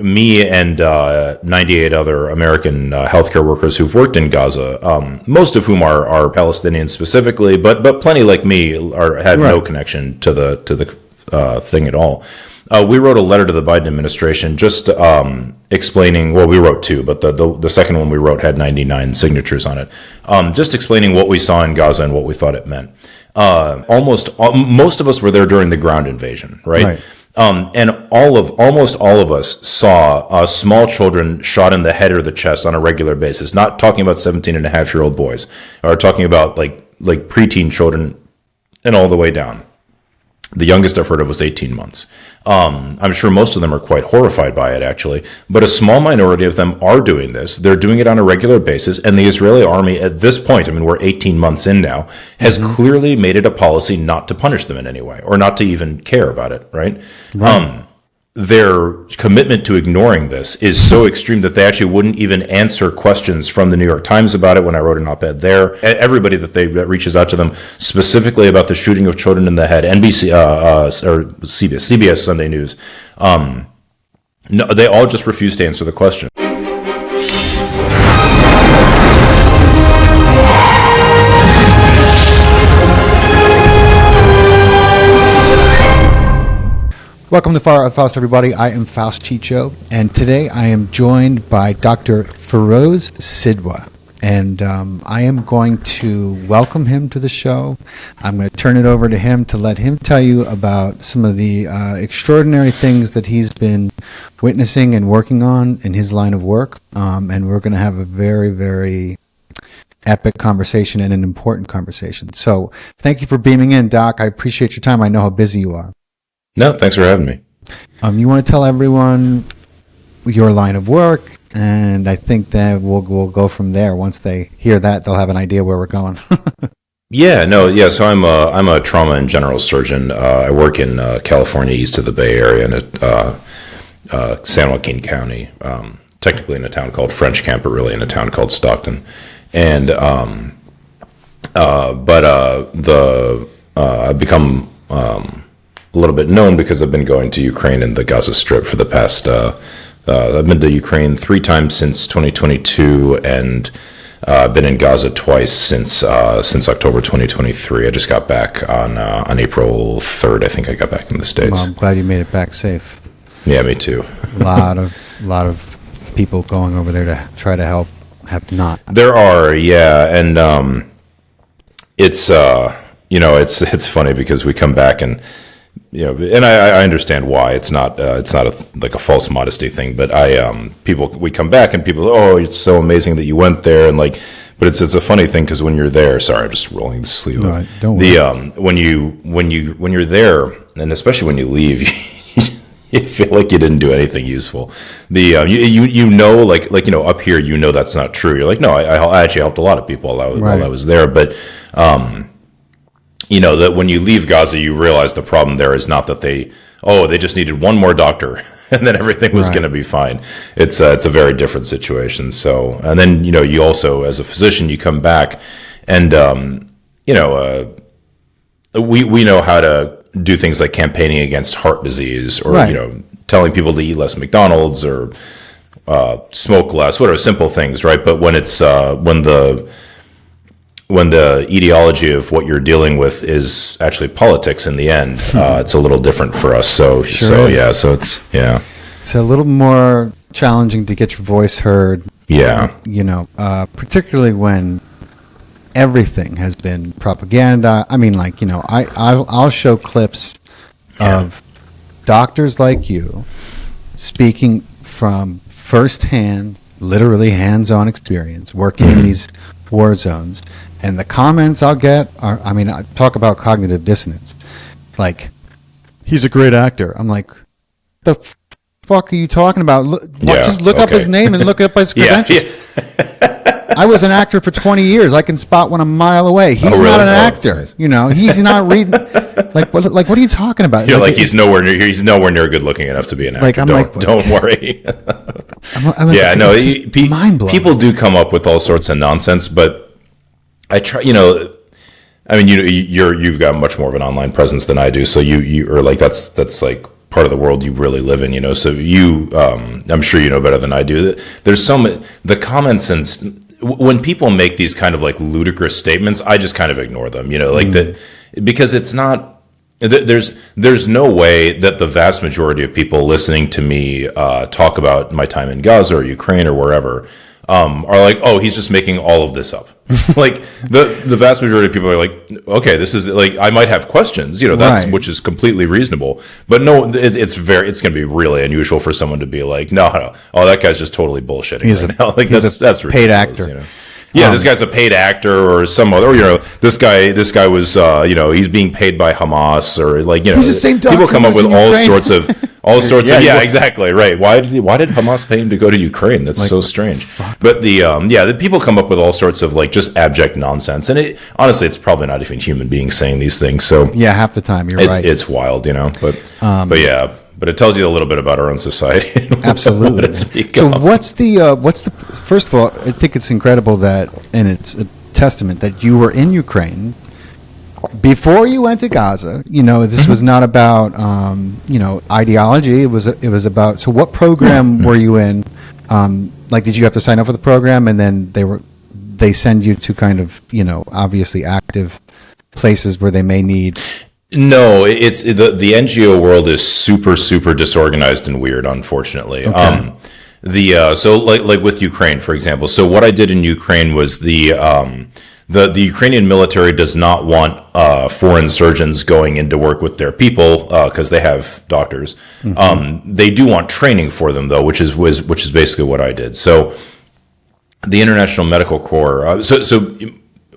me and 98 other American healthcare workers who've worked in Gaza, most of whom are Palestinians specifically, but plenty like me had no connection to the thing at all. We wrote a letter to the Biden administration just explaining, well, we wrote two, but the second one we wrote had 99 signatures on it, just explaining what we saw in Gaza and what we thought it meant. Most of us were there during the ground invasion, right? And almost all of us saw small children shot in the head or the chest on a regular basis, not talking about 17-and-a-half-year-old boys, or talking about like preteen children and all the way down. The youngest I've heard of was 18 months. I'm sure most of them are quite horrified by it, actually. But a small minority of them are doing this. They're doing it on a regular basis. And the Israeli army, at this point, I mean, we're 18 months in now, has clearly made it a policy not to punish them in any way or not to even care about it, right? Their commitment to ignoring this is so extreme that they actually wouldn't even answer questions from the New York Times about it when I wrote an op-ed there. Everybody that reaches out to them specifically about the shooting of children in the head, NBC or CBS Sunday News, no, they all just refuse to answer the question. Welcome to Far Out Faust, everybody. I am Faust Chicho, and today I am joined by Dr. Feroze Sidhwa, and I am going to welcome him to the show. I'm going to turn it over to him to let him tell you about some of the extraordinary things that he's been witnessing and working on in his line of work, and we're going to have a very, very epic conversation and an important conversation. So thank you for beaming in, Doc. I appreciate your time. I know how busy you are. No, thanks for having me. You want to tell everyone your line of work, and I think that we'll go from there. Once they hear that, they'll have an idea where we're going. So I'm a trauma and general surgeon. I work in California, east of the Bay Area, in San Joaquin County, technically in a town called French Camp, but really in a town called Stockton. And I've become a little bit known because I've been going to Ukraine and the Gaza Strip for the past, I've been to Ukraine 3 times since 2022, and I've been in Gaza twice since October 2023. I just got back on April 3rd. I think I got back in the States. Well, I'm glad you made it back safe. Yeah, me too. A lot of people going over there to try to help have not. There are, and it's it's funny because we come back and. And I understand why it's not a false modesty thing, but we come back and people, oh, it's so amazing that you went there, and but it's a funny thing because when you're there, sorry, I'm just rolling the sleeve up. Right, don't worry. When you're there, and especially when you leave, you feel like you didn't do anything useful. Up here, that's not true. You're like, no, I actually helped a lot of people while I was there, but. That when you leave Gaza, you realize the problem there is not that they just needed one more doctor and then everything was going to be fine. It's a very different situation. So, and then, you also, as a physician, you come back and, we know how to do things like campaigning against heart disease or, telling people to eat less McDonald's or, smoke less, whatever, simple things, right? But when it's, when the ideology of what you're dealing with is actually politics in the end, it's a little different for us. So it's a little more challenging to get your voice heard. Yeah. Particularly when everything has been propaganda. I mean, I'll show clips of doctors like you speaking from firsthand, literally hands-on experience, working in these war zones. And the comments I'll get are, I talk about cognitive dissonance. Like, he's a great actor. I'm like, the fuck are you talking about? Just look up his name and look up his credentials. I was an actor for 20 years. I can spot one a mile away. He's not an actor. Nice. He's not reading. What are you talking about? You're he's nowhere near good looking enough to be an actor. Don't worry. Mind blowing. People do come up with all sorts of nonsense, but I try, you've got much more of an online presence than I do. So you are that's part of the world you really live in, so I'm sure you know better than I do, that there's the common sense, when people make these kind of like ludicrous statements, I just kind of ignore them, like that, because it's not, there's no way that the vast majority of people listening to me talk about my time in Gaza or Ukraine or wherever are like, oh, he's just making all of this up. Like the vast majority of people are like, okay, this is like, I might have questions, that's which is completely reasonable, but no, it's going to be really unusual for someone to be like, no, oh, that guy's just totally bullshitting right now. Like that's ridiculous, paid actor. Yeah, this guy's a paid actor or some other, this guy was, he's being paid by Hamas or like, he's the same people come up with all sorts of, yeah, exactly. Right. Why did Hamas pay him to go to Ukraine? That's so strange. But the people come up with all sorts of like just abject nonsense. And honestly, it's probably not even human beings saying these things. So yeah, half the time you're right. It's wild, but yeah. But it tells you a little bit about our own society. Absolutely. So what's the first of all, I think it's incredible that, and it's a testament that you were in Ukraine before you went to Gaza. This was not about ideology. It was about, so what program were you in? Did you have to sign up for the program and then they send you to kind of, obviously active places where they may need. No, it's the NGO world is super, super disorganized and weird, unfortunately. Okay. So like with Ukraine, for example. So what I did in Ukraine was the Ukrainian military does not want foreign surgeons going in to work with their people because they have doctors. Mm-hmm. They do want training for them though, which is basically what I did. So the International Medical Corps. So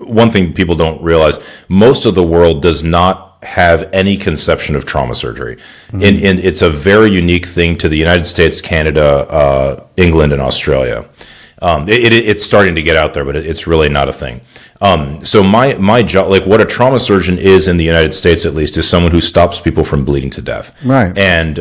one thing people don't realize: most of the world does not have any conception of trauma surgery. Mm-hmm. And it's a very unique thing to the United States, Canada, England, and Australia. It's starting to get out there, but it's really not a thing. So my job, like what a trauma surgeon is in the United States, at least, is someone who stops people from bleeding to death. Right. And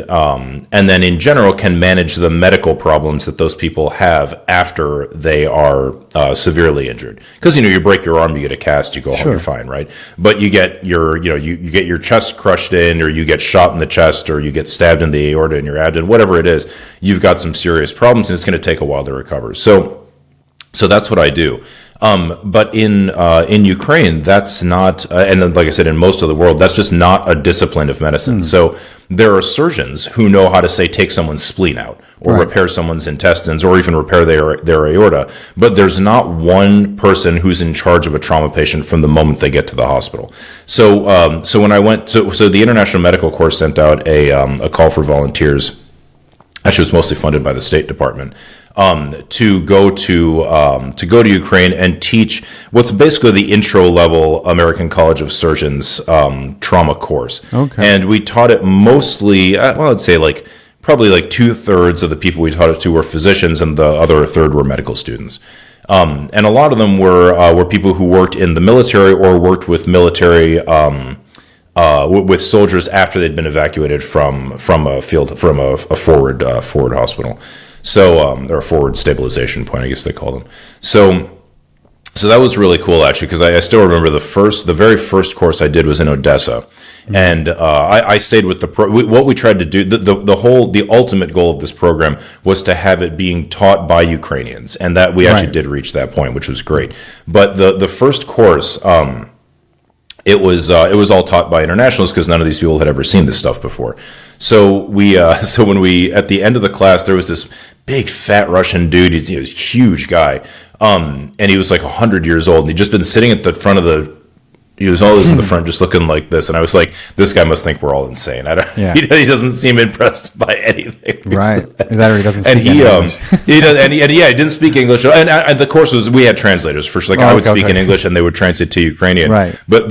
then in general can manage the medical problems that those people have after they are severely injured. Because, you break your arm, you get a cast, you go home, you're fine, right? But you get you get your chest crushed in, or you get shot in the chest, or you get stabbed in the aorta in your abdomen, whatever it is, you've got some serious problems and it's going to take a while to recover. So that's what I do. But in Ukraine, that's not, and then, like I said, in most of the world, that's just not a discipline of medicine. So there are surgeons who know how to, say, take someone's spleen out, or repair someone's intestines, or even repair their aorta. But there's not one person who's in charge of a trauma patient from the moment they get to the hospital. So when I went so the International Medical Corps sent out a call for volunteers. Actually, it was mostly funded by the State Department. To go to Ukraine and teach what's basically the intro level American College of Surgeons trauma course. Okay. And we taught it mostly, I'd say probably 2/3 of the people we taught it to were physicians, and the other third were medical students. And a lot of them were people who worked in the military or worked with military with soldiers after they'd been evacuated from a forward hospital. So, or a forward stabilization point, I guess they call them. So that was really cool, actually, because I still remember the very first course I did was in Odessa, and I stayed with what we tried to do. The ultimate goal of this program was to have it being taught by Ukrainians, and that we actually did reach that point, which was great. But the first course, it was all taught by internationals because none of these people had ever seen this stuff before. So when we at the end of the class, there was this big fat Russian dude. He's a huge guy, and he was like 100 years old, and he'd just been sitting at the front of the. He was always in the front, just looking like this, and I was like, "This guy must think we're all insane." He doesn't seem impressed by anything, right? Is that or he doesn't speak and English? He does, and he didn't speak English, and the course was we had translators for sure. I would speak in English, and they would translate to Ukrainian. Right. But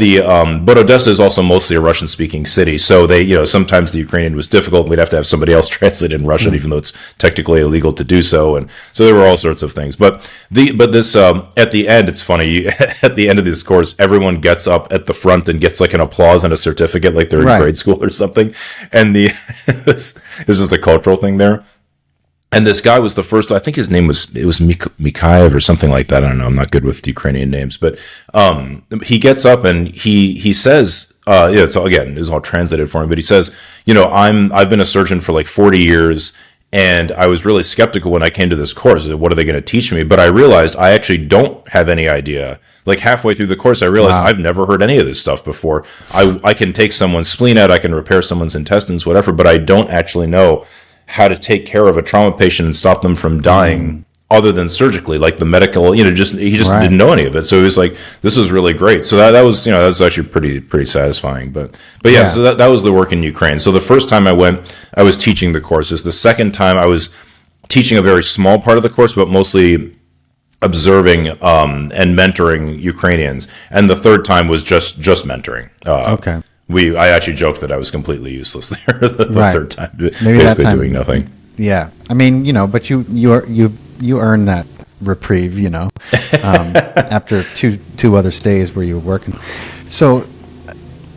but Odessa is also mostly a Russian-speaking city, so they sometimes the Ukrainian was difficult. And we'd have to have somebody else translate in Russian, even though it's technically illegal to do so, and so there were all sorts of things. But this at the end, it's funny. At the end of this course, everyone gets up at the front and gets like an applause and a certificate, like they're in grade school or something. And this is just a cultural thing there. And this guy was the first, I think his name was Mikhaev or something like that. I don't know. I'm not good with Ukrainian names, but he gets up and he says, it's all translated for me, but he says, I've been a surgeon for like 40 years. And I was really skeptical when I came to this course. What are they going to teach me? But I realized I actually don't have any idea. Like halfway through the course, I realized I've never heard any of this stuff before. I can take someone's spleen out, I can repair someone's intestines, whatever, but I don't actually know how to take care of a trauma patient and stop them from dying other than surgically, like the medical, he just didn't know any of it. So he was like, this was really great. So that was, that was actually pretty satisfying. But yeah, so that was the work in Ukraine. So the first time I went, I was teaching the courses. The second time I was teaching a very small part of the course, but mostly observing and mentoring Ukrainians. And the third time was just mentoring. Okay. I actually joked that I was completely useless there the third time, Maybe basically that time, doing nothing. Yeah. I mean, but you earned that reprieve, after two other stays where you were working. So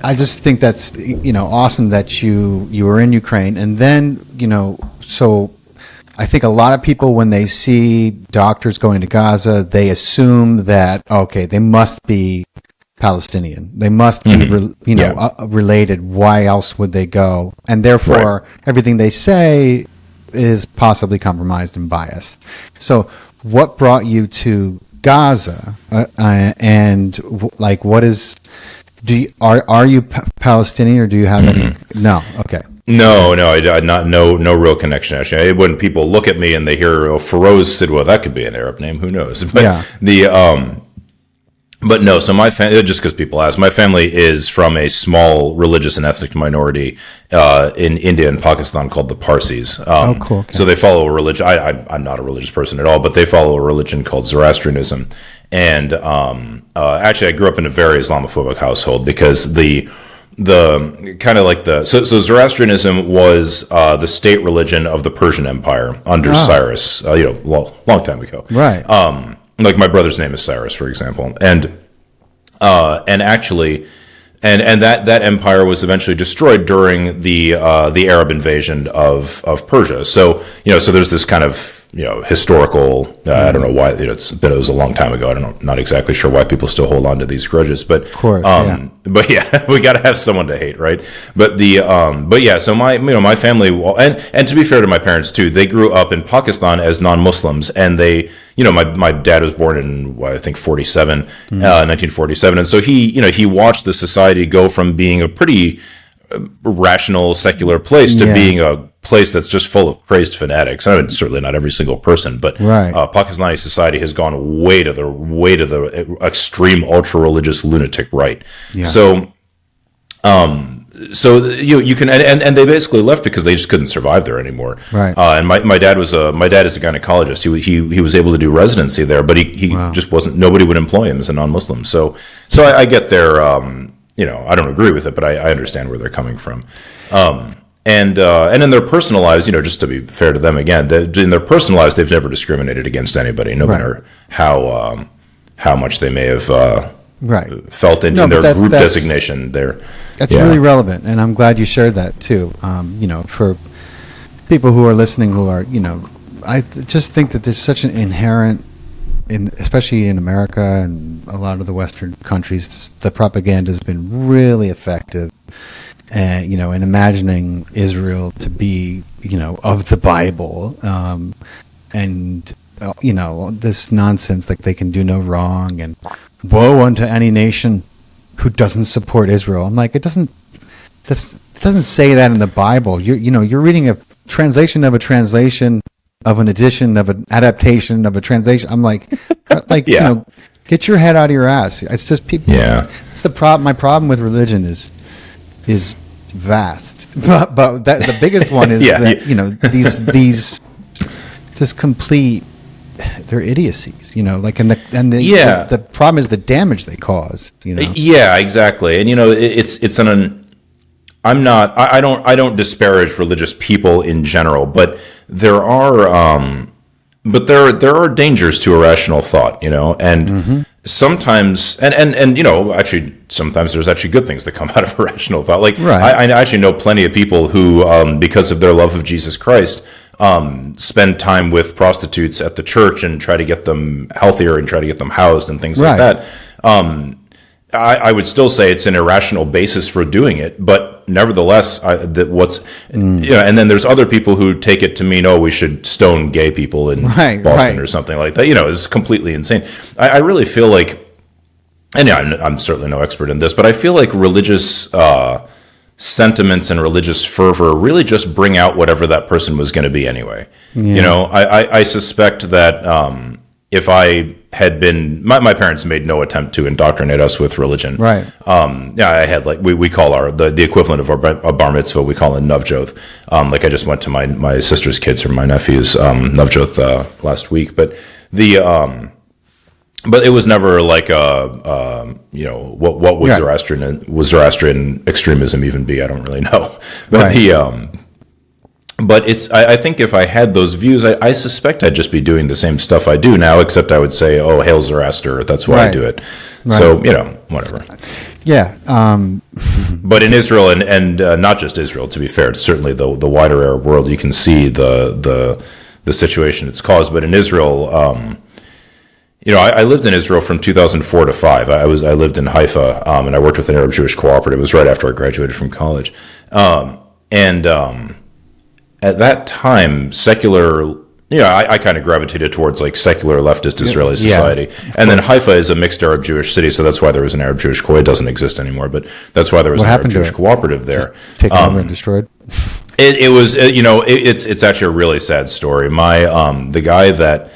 I just think that's, awesome that you were in Ukraine. And then, so I think a lot of people, when they see doctors going to Gaza, they assume that, okay, they must be Palestinian. They must be, related. Why else would they go? And therefore, everything they say is possibly compromised and biased. So what brought you to Gaza? And what is, are you Palestinian, or do you have any? No. Okay. No, no real connection, actually. When people look at me and they hear Feroze Sidhwa, that could be an Arab name, who knows? But but no, so my family, just because people ask, my family is from a small religious and ethnic minority in India and Pakistan called the Parsis. Cool. Okay. So they follow a religion. I'm not a religious person at all, but they follow a religion called Zoroastrianism. And actually, I grew up in a very Islamophobic household because the kind of like so Zoroastrianism was the state religion of the Persian Empire under Cyrus, long time ago. Right. Like my brother's name is Cyrus, for example, and actually, and that empire was eventually destroyed during the Arab invasion of Persia. So so there's this kind of historical. I don't know why it was a long time ago. Not exactly sure why people still hold on to these grudges, but of course, but yeah, we got to have someone to hate, right? But so my family, and to be fair to my parents too, they grew up in Pakistan as non-Muslims, and they, my dad was born in I think 1947, and so he watched the society go from being a pretty rational secular place to being a place that's just full of crazed fanatics. I mean, certainly not every single person, but Pakistani society has gone way to the extreme ultra religious lunatic right. Yeah. So you can and they basically left because they just couldn't survive there anymore. Right. And my dad is a gynecologist. He was able to do residency there, but he just wasn't. Nobody would employ him as a non-Muslim. So I get their I don't agree with it, but I understand where they're coming from. And in their personal lives, just to be fair to them again, in their personal lives, they've never discriminated against anybody, no matter how much they may have felt in their group designation. That's really relevant, and I'm glad you shared that too. For people who are listening, who are I just think that there's such an inherent, especially in America and a lot of the Western countries, the propaganda has been really effective. In imagining Israel to be, of the Bible, and this nonsense, like they can do no wrong, and woe unto any nation who doesn't support Israel. I'm like, it doesn't say that in the Bible. You're reading a translation of a translation of an edition of an adaptation of a translation. I'm like, get your head out of your ass. It's just people. Yeah, it's the problem. My problem with religion is vast, but the biggest one is these just complete, they're idiocies, the problem is the damage they cause, Yeah, exactly. And I don't disparage religious people in general, but there are dangers to irrational thought, and sometimes, and actually, sometimes there's actually good things that come out of irrational thought. Like, I actually know plenty of people who, because of their love of Jesus Christ, spend time with prostitutes at the church and try to get them healthier and try to get them housed and things like that. I would still say it's an irrational basis for doing it, but nevertheless, and then there's other people who take it to mean, oh, we should stone gay people in Boston or something like that. It's completely insane. I really feel like, and I'm certainly no expert in this, but I feel like religious sentiments and religious fervor really just bring out whatever that person was going to be anyway. Yeah. I suspect that if I had been, my parents made no attempt to indoctrinate us with religion. Right. I had we call the equivalent of a bar mitzvah, we call it navjoth. I just went to my sister's kids or my nephew's navjoth last week, but but it was never like what would Zoroastrian extremism even be? I don't really know. But but I think if I had those views, I suspect I'd just be doing the same stuff I do now, except I would say, oh, hail Zoroaster, that's why I do it. Right. So, whatever. Yeah. But in Israel, and not just Israel, to be fair, certainly the wider Arab world, you can see the situation it's caused. But in Israel, I lived in Israel from 2004 to 5. I lived in Haifa, and I worked with an Arab Jewish cooperative. It was right after I graduated from college. At that time, secular, I kind of gravitated towards secular leftist Israeli society. And then Haifa is a mixed Arab Jewish city, so that's why there was an Arab Jewish cooperative. It doesn't exist anymore, but that's why there was an Arab Jewish cooperative there. Just taken over and destroyed? It was, it's actually a really sad story. The guy that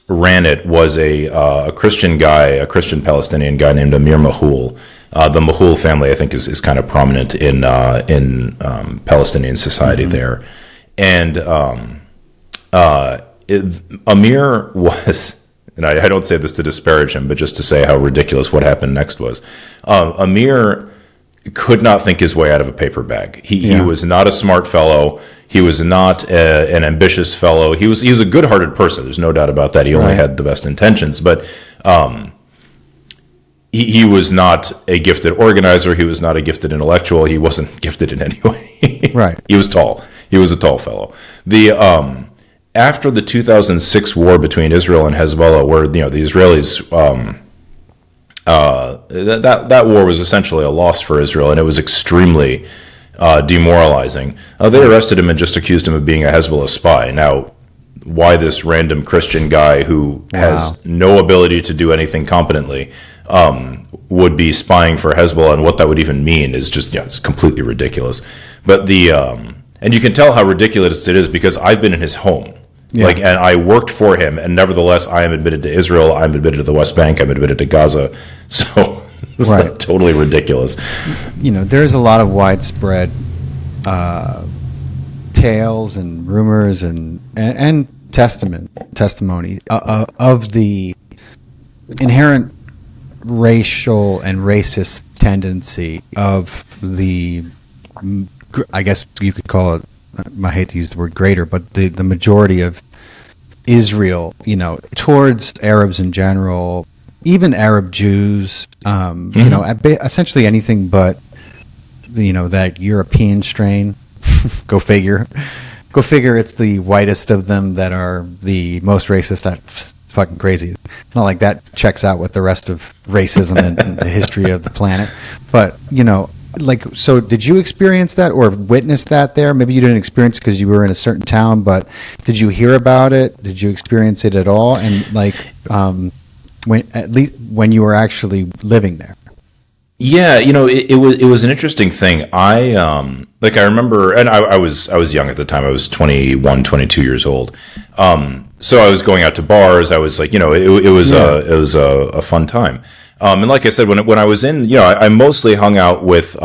ran it was a Christian guy, a Christian Palestinian guy named Amir Mahul. The Mahul family, I think, is kind of prominent in Palestinian society there, and Amir was, and I don't say this to disparage him, but just to say how ridiculous what happened next was. Amir could not think his way out of a paper bag. He was not a smart fellow. He was not an ambitious fellow. He was a good-hearted person. There's no doubt about that. He only had the best intentions, but he was not a gifted organizer. He was not a gifted intellectual. He wasn't gifted in any way. Right. He was tall. He was a tall fellow. After the 2006 war between Israel and Hezbollah, where the Israelis that war was essentially a loss for Israel, and it was extremely demoralizing. They arrested him and just accused him of being a Hezbollah spy. Now, why this random Christian guy who has no ability to do anything competently would be spying for Hezbollah, and what that would even mean is just, it's completely ridiculous. But and you can tell how ridiculous it is because I've been in his home. And I worked for him, and nevertheless, I am admitted to Israel, I'm admitted to the West Bank, I'm admitted to Gaza. So it's totally ridiculous. There's a lot of widespread tales and rumors and testimony of the inherent racial and racist tendency of the, I guess you could call it, I hate to use the word greater, but the majority of Israel, towards Arabs in general, even Arab Jews, essentially anything but, that European strain. Go figure. It's the whitest of them that are the most racist. That's fucking crazy. Not like that checks out with the rest of racism and the history of the planet. But, so did you experience that or witness that there? Maybe you didn't experience it because you were in a certain town, but did you hear about it? Did you experience it at all? And when you were actually living there? Yeah, it was an interesting thing. I remember, and I was young at the time. I was 21, 22 years old. So I was going out to bars. I was it was a fun time. And like I said, when I was in, I mostly hung out with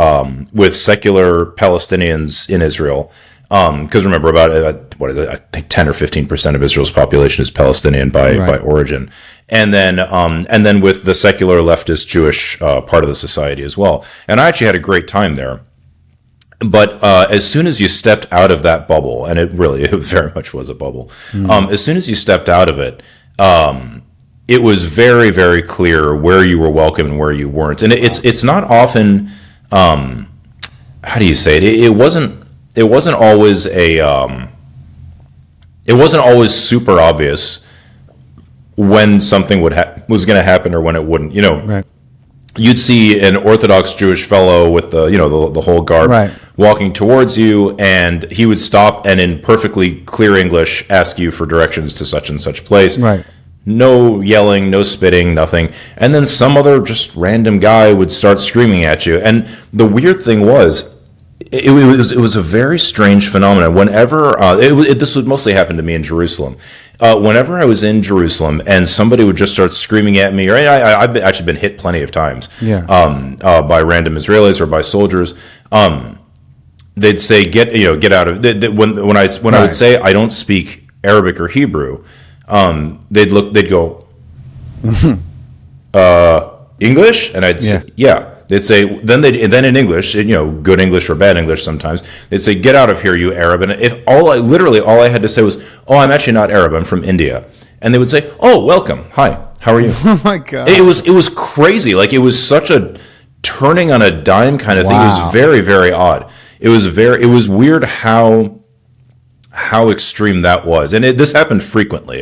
secular Palestinians in Israel. Because remember, about I think 10 or 15% of Israel's population is Palestinian by origin, and then with the secular leftist Jewish part of the society as well. And I actually had a great time there. But as soon as you stepped out of that bubble, and it very much was a bubble. As soon as you stepped out of it, it was very, very clear where you were welcome and where you weren't. And it's not often, how do you say it? It wasn't always super obvious when something was going to happen or when it wouldn't. Right. you'd see an Orthodox Jewish fellow with the whole garb Right. walking towards you, and he would stop and in perfectly clear English ask you for directions to such and such place. Right. No yelling, no spitting, nothing. And then some other just random guy would start screaming at you. And the weird thing was, it was a very strange phenomenon. Whenever this would mostly happen to me in Jerusalem. Whenever I was in Jerusalem and somebody would just start screaming at me, or I've actually been hit plenty of times, by random Israelis or by soldiers. They'd say, "Get out of." When I would say I don't speak Arabic or Hebrew, they'd go, English, and I'd say, yeah. They'd say, then in English, good English or bad English sometimes, they'd say, "Get out of here, you Arab." And if all I had to say was, "Oh, I'm actually not Arab, I'm from India." And they would say, "Oh, welcome. Hi. How are you?" Oh my God. It was crazy. Like, it was such a turning on a dime kind of thing. It was very, very odd. It was weird how extreme that was. And this happened frequently.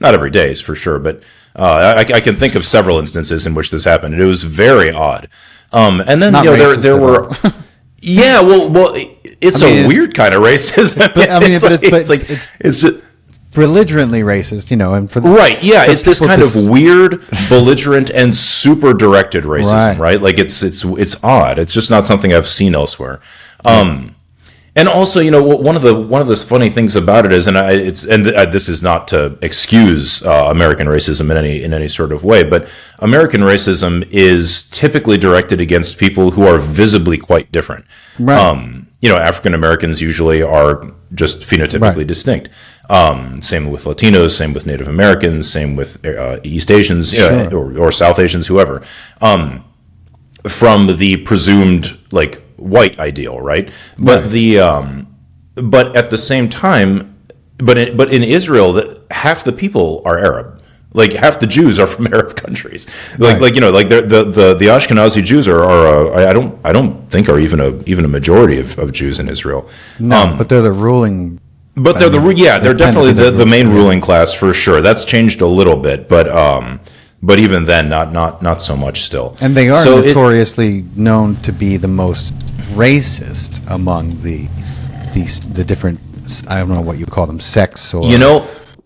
Not every day, for sure, but I can think of several instances in which this happened. And it was very odd. And then there were, well, it's a weird kind of racism. But it's just belligerently racist, and for right, yeah, it's this kind of weird, belligerent, and super directed racism, right? Like it's odd. It's just not something I've seen elsewhere. And also, one of the funny things about it is, this is not to excuse American racism in any sort of way, but American racism is typically directed against people who are visibly quite different. Right. African Americans usually are just phenotypically distinct. Same with Latinos, same with Native Americans, same with East Asians, or South Asians, whoever. From the presumed white ideal, right? But but at the same time, but in Israel, half the people are Arab. Like, half the Jews are from Arab countries. The Ashkenazi Jews are I don't think are even a majority of Jews in Israel. No, but they're the ruling. But they're they're definitely the main ruling class for sure. That's changed a little bit, but even then, not so much still. And they are notoriously known to be the most racist among the different, I don't know what you call them, sects or.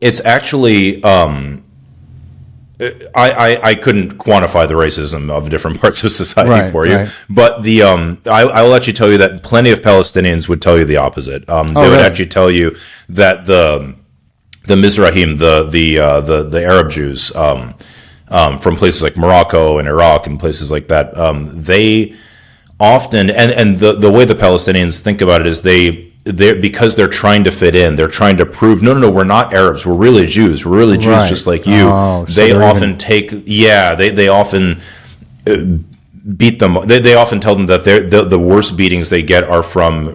It's actually I couldn't quantify the racism of different parts of society for you, but I will actually tell you that plenty of Palestinians would tell you the opposite. They would actually tell you that the Mizrahim, the Arab Jews, from places like Morocco and Iraq and places like that, they often, and the way the Palestinians think about it is because they're trying to fit in, they're trying to prove, no, we're not Arabs, we're really Jews, just like you. They often they often beat them. They often tell them that the worst beatings they get are from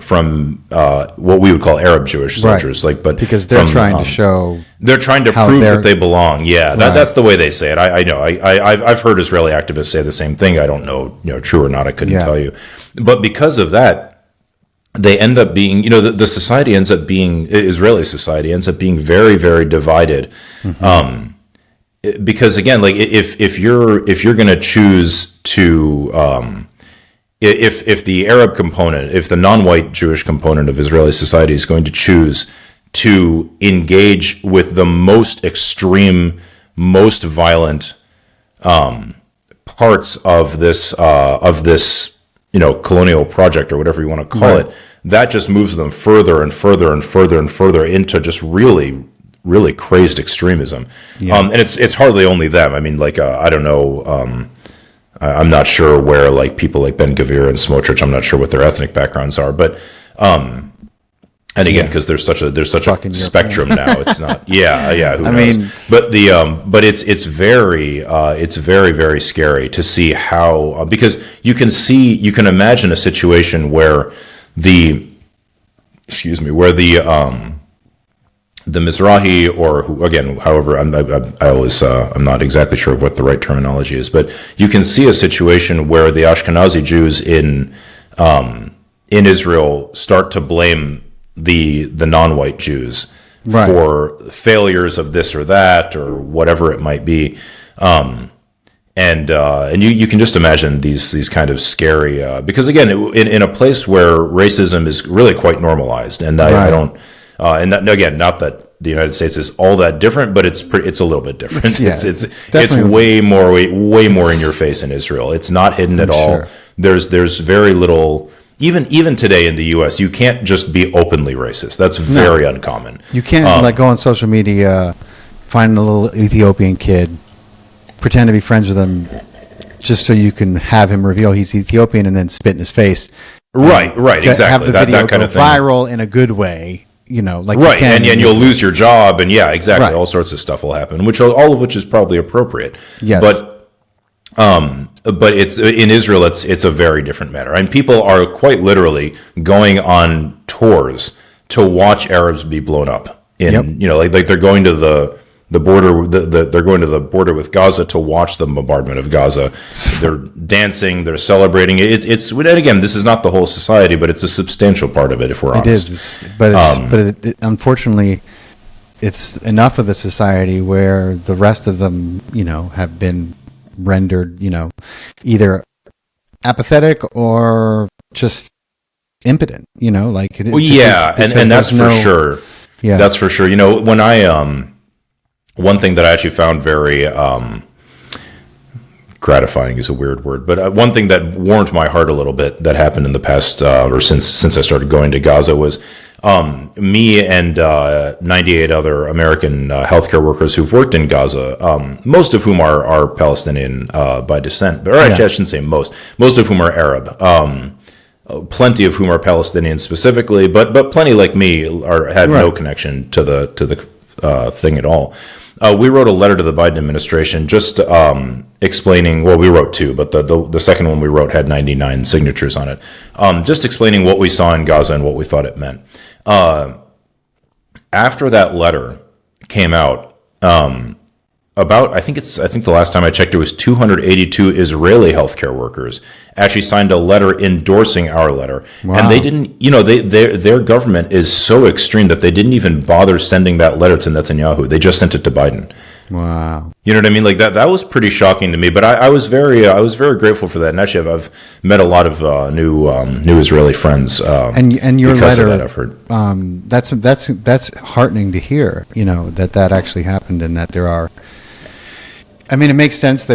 what we would call Arab Jewish soldiers, but because they're trying to show, they're trying to prove that they belong. Yeah, that's the way they say it. I know. I've heard Israeli activists say the same thing. I don't know, true or not. I couldn't tell you, but because of that, they end up being, the society ends up being, Israeli society ends up being very, very divided. Mm-hmm. Because again, if you're going to choose to, if the Arab component, if the non-white Jewish component of Israeli society is going to choose to engage with the most extreme, most violent parts of this colonial project or whatever you want to call it, that just moves them further and further and further and further into just really, really crazed extremism. And it's hardly only them. I mean, I don't know. I'm not sure where people like Ben Gvir and Smotrich, I'm not sure what their ethnic backgrounds are, but and again, because there's such a spectrum now, it's not. Who knows? But but it's very very scary to see how, because you can imagine a situation where the Mizrahi, or however, I'm not exactly sure of what the right terminology is, but you can see a situation where the Ashkenazi Jews in Israel start to blame the non-white Jews for failures of this or that or whatever it might be, And you can just imagine these kind of scary because again in a place where racism is really quite normalized, and I don't and that, again, not that the United States is all that different, but it's a little bit different. It's way more in your face in Israel. It's not hidden at all. Sure. There's very little. Even today in the U.S., you can't just be openly racist. That's very uncommon. You can't go on social media, find a little Ethiopian kid, pretend to be friends with him, just so you can have him reveal he's Ethiopian and then spit in his face. Right, exactly. Have the video that kind go of thing. viral in a good way. Like right, and you'll lose your job, and exactly, right. All sorts of stuff will happen, all of which is probably appropriate. Yes. But it's in Israel. It's a very different matter, and people are quite literally going on tours to watch Arabs be blown up. Like they're going to the border. They're going to the border with Gaza to watch the bombardment of Gaza. They're dancing. They're celebrating. It's and again, this is not the whole society, but it's a substantial part of it. If we're honest, it is. But unfortunately, it's enough of the society where the rest of them, have been rendered, either apathetic or just impotent. Like it. And that's for sure. Yeah, that's for sure. When I one thing that I actually found very gratifying is a weird word, but one thing that warmed my heart a little bit that happened in the past or since I started going to Gaza was me and 98 other American healthcare workers who've worked in Gaza, most of whom are Palestinian by descent, or actually I shouldn't say most of whom are Arab. Plenty of whom are Palestinian specifically, but plenty like me had no connection to the thing at all. We wrote a letter to the Biden administration just explaining. Well, we wrote two, but the second one we wrote had 99 signatures on it. Just explaining what we saw in Gaza and what we thought it meant. After that letter came out, I think the last time I checked, it was 282 Israeli healthcare workers actually signed a letter endorsing our letter. Wow. And they didn't, their government is so extreme that they didn't even bother sending that letter to Netanyahu. They just sent it to Biden. Wow. You know what I mean? Like that was pretty shocking to me, but I was very grateful for that. And actually I've met a lot of new Israeli friends and your because letter, of that effort. That's heartening to hear, that actually happened, and that there are. I mean, it makes sense.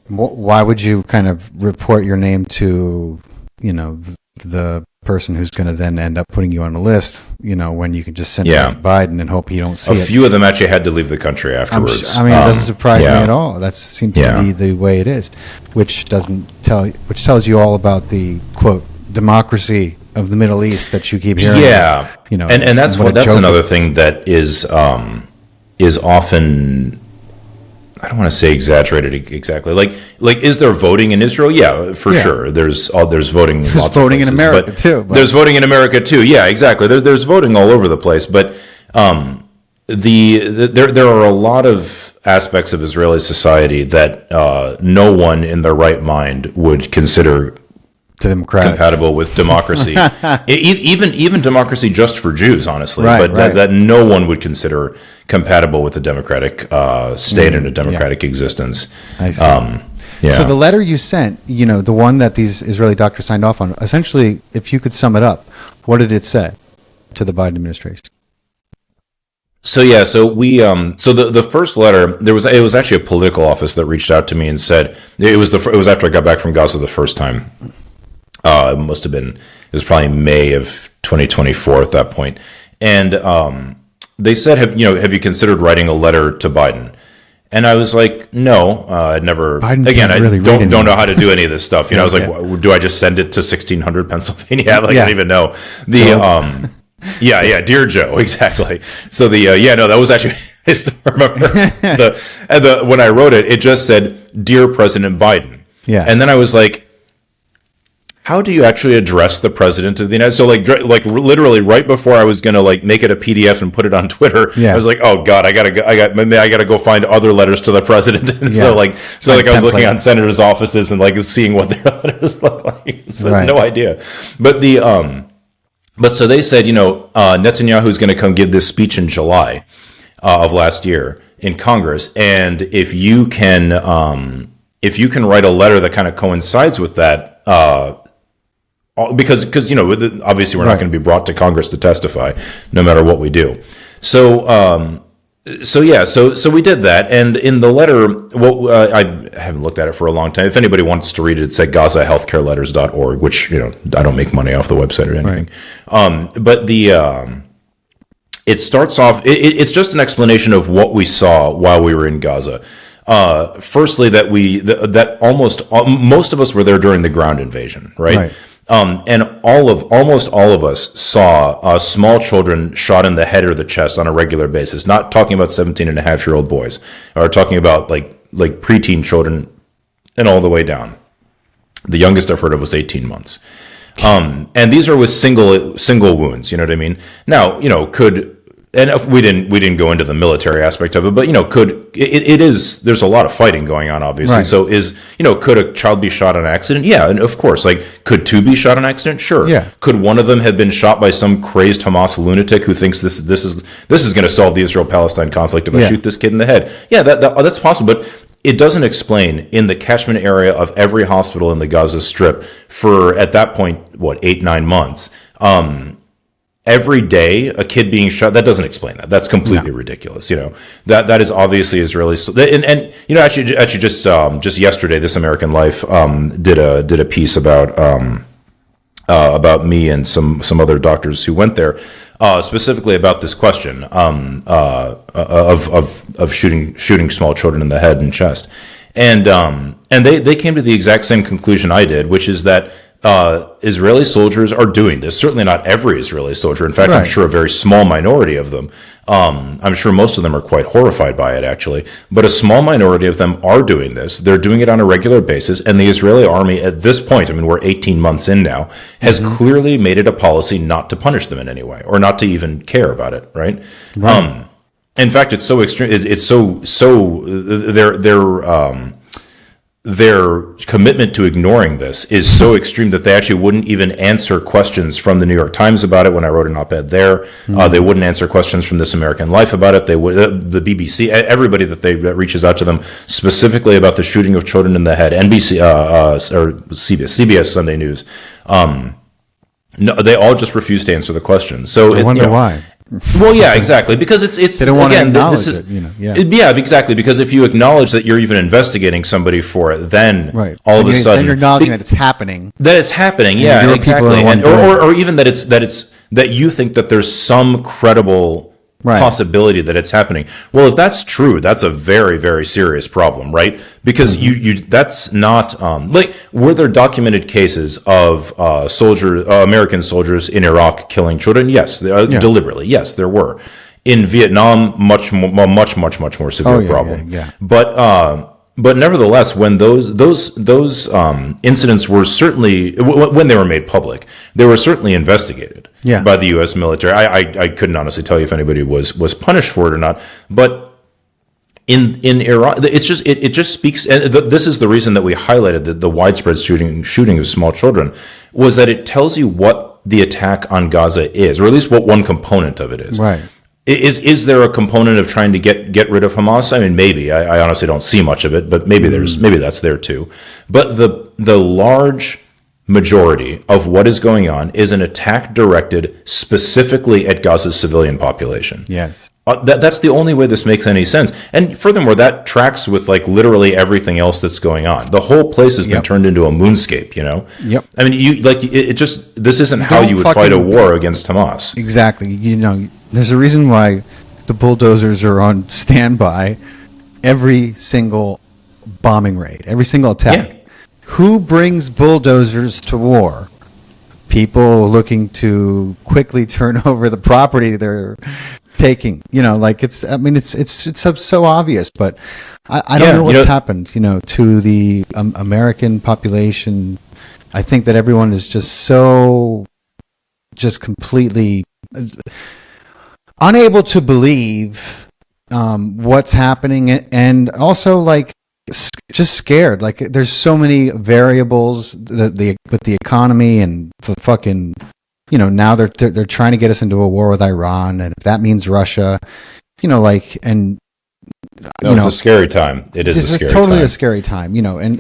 Why would you kind of report your name to, the person who's going to then end up putting you on a list, when you can just send it to Biden and hope you don't see it. A few of them actually had to leave the country afterwards. It doesn't surprise me at all. That seems to be the way it is, which tells you all about the quote democracy of the Middle East that you keep hearing. Yeah, and that's another thing that is often. I don't want to say exaggerated exactly. Like, is there voting in Israel? Yeah, for sure. There's voting. There's voting in America too. There's voting in America too. Yeah, exactly. There's voting all over the place. But there are a lot of aspects of Israeli society that no one in their right mind would consider compatible with democracy. even democracy just for Jews, honestly, that no one would consider compatible with a democratic state and a democratic existence. I see. So the letter you sent, the one that these Israeli doctors signed off on, essentially, if you could sum it up, what did it say to the Biden administration? So we the first letter, it was actually a political office that reached out to me and said it was after I got back from Gaza the first time. It was probably May of 2024 at that point. And they said, have you considered writing a letter to Biden? And I was like, no, I'd never, Biden again, I really don't know how to do any of this stuff. I was like, do I just send it to 1600 Pennsylvania? I don't even know. Dear Joe, exactly. So that was actually, I still remember when I wrote it, it just said, Dear President Biden. Yeah. And then I was like, how do you actually address the president of the United States? So like literally right before I was going to make it a PDF and put it on Twitter, I was like, oh God, I gotta go find other letters to the president. And so I was looking on senators' offices and seeing what their letters look like. So I had no idea. But but so they said, Netanyahu's going to come give this speech in July of last year in Congress. And if you can, if you can write a letter that kind of coincides with that, because obviously we're not going to be brought to Congress to testify, no matter what we do. So we did that, and in the letter, I haven't looked at it for a long time. If anybody wants to read it, it's at GazaHealthcareLetters.org, which I don't make money off the website or anything. Right. It starts off. It's just an explanation of what we saw while we were in Gaza. Firstly, that most of us were there during the ground invasion, right? And almost all of us saw small children shot in the head or the chest on a regular basis. Not talking about 17-and-a-half-year-old boys, or talking about like preteen children, and all the way down. The youngest I've heard of was 18 months. And these are with single wounds. You know what I mean? Now, and if we didn't go into the military aspect of it, but there's a lot of fighting going on, obviously. Right. So could a child be shot on accident? Yeah, and of course, could two be shot on accident? Sure. Yeah. Could one of them have been shot by some crazed Hamas lunatic who thinks this is going to solve the Israel-Palestine conflict if I shoot this kid in the head? Yeah, that's possible, but it doesn't explain in the catchment area of every hospital in the Gaza Strip for, at that point, 8-9 months. Every day, a kid being shot, that doesn't explain that. That's completely ridiculous. That is obviously Israeli. And actually just yesterday, This American Life did a piece about me and some other doctors who went there, specifically about this question of shooting small children in the head and chest, and they came to the exact same conclusion I did, which is that Israeli soldiers are doing this. Certainly not every Israeli soldier. In fact, I'm sure a very small minority of them. I'm sure most of them are quite horrified by it, actually. But a small minority of them are doing this. They're doing it on a regular basis. And the Israeli army, at this point, we're 18 months in now, has clearly made it a policy not to punish them in any way, or not to even care about it, right? In fact, it's so extreme. It's so their commitment to ignoring this is so extreme that they actually wouldn't even answer questions from the New York Times about it when I wrote an op-ed there. They wouldn't answer questions from This American Life about it. They would, the BBC, everybody that reaches out to them specifically about the shooting of children in the head, NBC or CBS Sunday News. No, they all just refuse to answer the questions. So I wonder why. Well, yeah, exactly. Because it's they don't want to acknowledge it. Yeah, exactly. Because if you acknowledge that you're even investigating somebody for it, then all of a sudden, then you're acknowledging that it's happening. That it's happening. Yeah, exactly. Or even that you think that there's some credible possibility that it's happening. Well, if that's true, that's a very, very serious problem, right? Because you that's not were there documented cases of American soldiers in Iraq killing children? Yes, deliberately. Yes, there were. In Vietnam, much more severe problem. Yeah. But nevertheless, when those incidents were certainly, when they were made public, they were certainly investigated by the U.S. military. I couldn't honestly tell you if anybody was punished for it or not. But in Iran, it just speaks. And this is the reason that we highlighted the widespread shooting of small children, was that it tells you what the attack on Gaza is, or at least what one component of it is. Right. Is there a component of trying to get rid of Hamas? Maybe. I honestly don't see much of it, but maybe that's there too. But the large majority of what is going on is an attack directed specifically at Gaza's civilian population. Yes. That's the only way this makes any sense. And furthermore, that tracks with literally everything else that's going on. The whole place has been turned into a moonscape, Yep. This isn't how you would fight a war against Hamas. Exactly. There's a reason why the bulldozers are on standby every single bombing raid, every single attack. Yeah. Who brings bulldozers to war? People looking to quickly turn over the property they're taking. It's so obvious, but I don't know what's happened, to the American population. I think that everyone is just completely unable to believe what's happening, and also just scared. There's so many variables with the economy and the fucking, now they're trying to get us into a war with Iran, and if that means Russia, and No, it's a scary time. It is a scary totally time. a scary time, and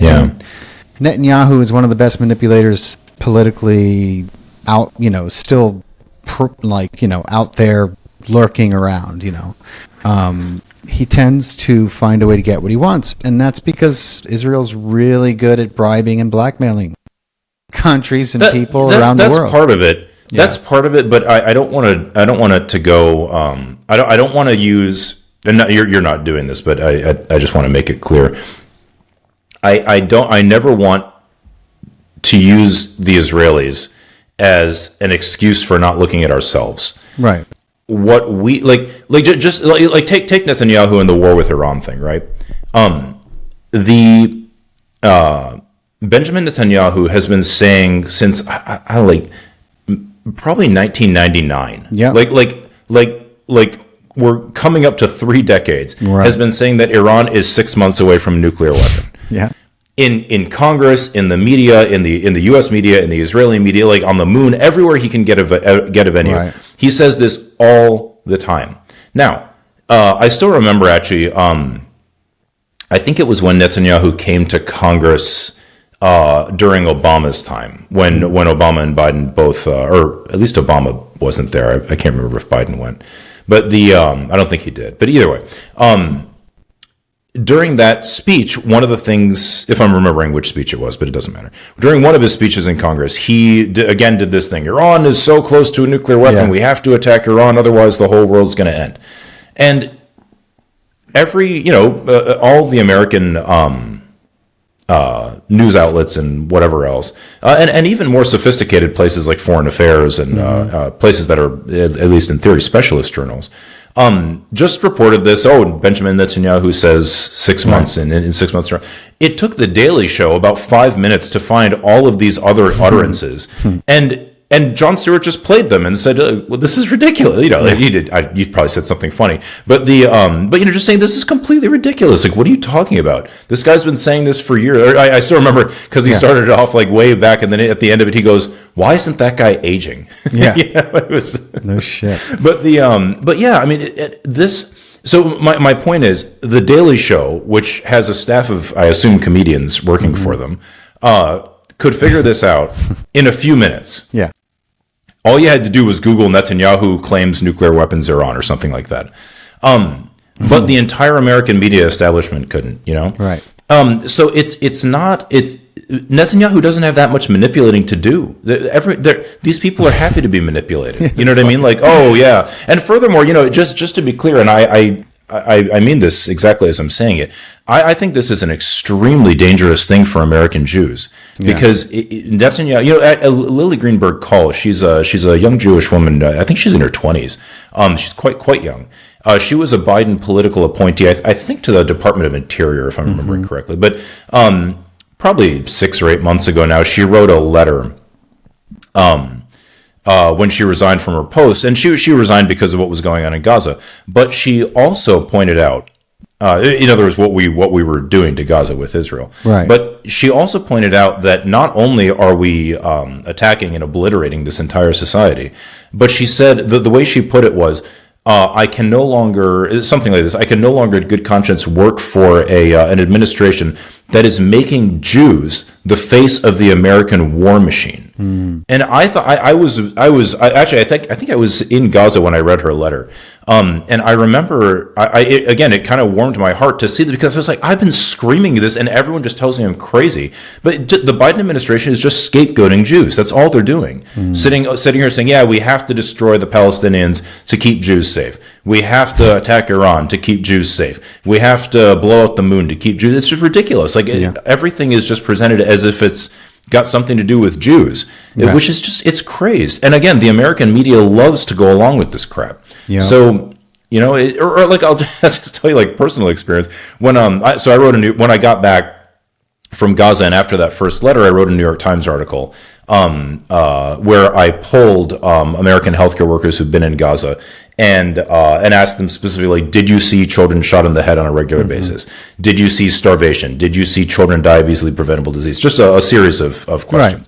Netanyahu is one of the best manipulators politically out, still out there lurking around, he tends to find a way to get what he wants. And that's because Israel's really good at bribing and blackmailing countries and people around the world. That's part of it. Yeah. That's part of it. But I don't want it to go. I don't want to use. And you're not doing this, but I just want to make it clear. I never want to use the Israelis as an excuse for not looking at ourselves. Right. What we just take Netanyahu and the war with Iran thing, right? Benjamin Netanyahu has been saying since probably 1999. Yeah. Like we're coming up to 3 decades. Right. Has been saying that Iran is 6 months away from a nuclear weapon. Yeah. In Congress, in the media, in the U.S. media, in the Israeli media, like on the moon, everywhere he can get a venue, right. He says this all the time. Now, I still remember actually. I think it was when Netanyahu came to Congress during Obama's time, when Obama and Biden both, or at least Obama wasn't there. I can't remember if Biden went, but I don't think he did. But either way. During that speech, one of the things, if I'm remembering which speech it was, but it doesn't matter. During one of his speeches in Congress, he again did this thing. Iran is so close to a nuclear weapon. Yeah. We have to attack Iran. Otherwise, the whole world's going to end. And all the American news outlets and whatever else, and even more sophisticated places like Foreign Affairs and places that are, at least in theory, specialist journals, just reported this. Oh, Benjamin Netanyahu says 6 months, and in 6 months. It took the Daily Show about 5 minutes to find all of these other utterances, and Jon Stewart just played them and said, "Well, this is ridiculous." He did. You probably said something funny, but just saying this is completely ridiculous. Like, what are you talking about? This guy's been saying this for years. I still remember because he started it off like way back, and then at the end of it, he goes, "Why isn't that guy aging?" Yeah, it was no shit. But I mean, this. So my point is, the Daily Show, which has a staff of, I assume, comedians working for them, could figure this out in a few minutes. Yeah. All you had to do was Google Netanyahu claims nuclear weapons Iran or something like that. But the entire American media establishment couldn't, Right. So Netanyahu doesn't have that much manipulating to do. These people are happy to be manipulated. You know what I mean? Like, oh yeah. And furthermore, just to be clear, and I mean this exactly as I'm saying it. I think this is an extremely dangerous thing for American Jews because Netanyahu, Lily Greenberg Call, she's a young Jewish woman. I think she's in her 20s. She's quite young. She was a Biden political appointee, I think, to the Department of Interior, if I'm remembering correctly. But probably 6 or 8 months ago now, she wrote a letter. When she resigned from her post, and she resigned because of what was going on in Gaza. But she also pointed out, in other words, what we were doing to Gaza with Israel. Right. But she also pointed out that not only are we attacking and obliterating this entire society, but she said the way she put it was, I can no longer, something like this, I can no longer in good conscience work for an administration that is making Jews the face of the American war machine. And I thought I think I was in Gaza when I read her letter. And I remember, it kind of warmed my heart to see that, because I was like, I've been screaming this and everyone just tells me I'm crazy. But the Biden administration is just scapegoating Jews. That's all they're doing. Sitting here saying, yeah, we have to destroy the Palestinians to keep Jews safe. We have to attack Iran to keep Jews safe. We have to blow up the moon to keep Jews. It's just ridiculous. Like everything is just presented as if it's got something to do with Jews, which is just, it's crazy. And again, the American media loves to go along with this crap. Yeah. So, I'll just tell you, like, personal experience. When I wrote when I got back from Gaza, and after that first letter, I wrote a New York Times article where I polled American healthcare workers who've been in Gaza and asked them specifically, did you see children shot in the head on a regular basis? Did you see starvation? Did you see children die of easily preventable disease? Just a series of questions. Right.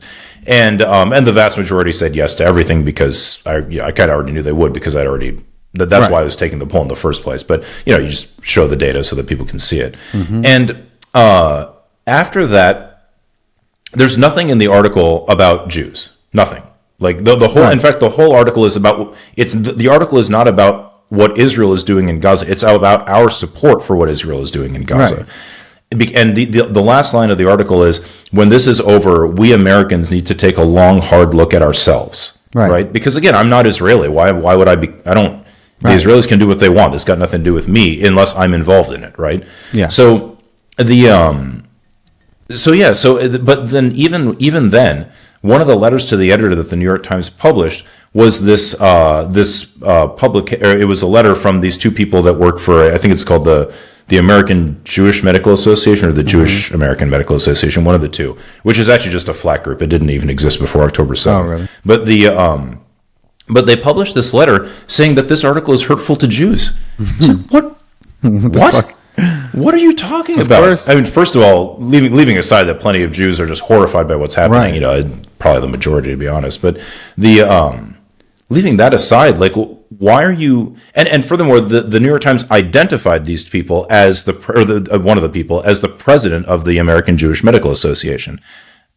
And the vast majority said yes to everything, because I kind of already knew they would, because I'd already That's why I was taking the poll in the first place. But you just show the data so that people can see it. And after that, there's nothing in the article about Jews. Nothing. Like the whole. In fact, the whole article is about. The article is not about what Israel is doing in Gaza. It's about our support for what Israel is doing in Gaza. And the last line of the article is, when this is over, we Americans need to take a long, hard look at ourselves. Right? Because again, I'm not Israeli. Why would I be? I don't. The Israelis can do what they want. It's got nothing to do with me unless I'm involved in it. Right? Yeah. So but then even then, one of the letters to the editor that the New York Times published was this public. It was a letter from these two people that work for, I think it's called the American Jewish Medical Association or the Jewish American Medical Association, one of the two, which is actually just a flat group. It didn't even exist before October 7th. Oh, really? But they published this letter saying that this article is hurtful to Jews. It's like, what? What? What are you talking about? Course. I mean, first of all, leaving aside that plenty of Jews are just horrified by what's happening, probably the majority, to be honest. But leaving that aside, like, why are you? And furthermore, the New York Times identified these people as one of the people as the president of the American Jewish Medical Association.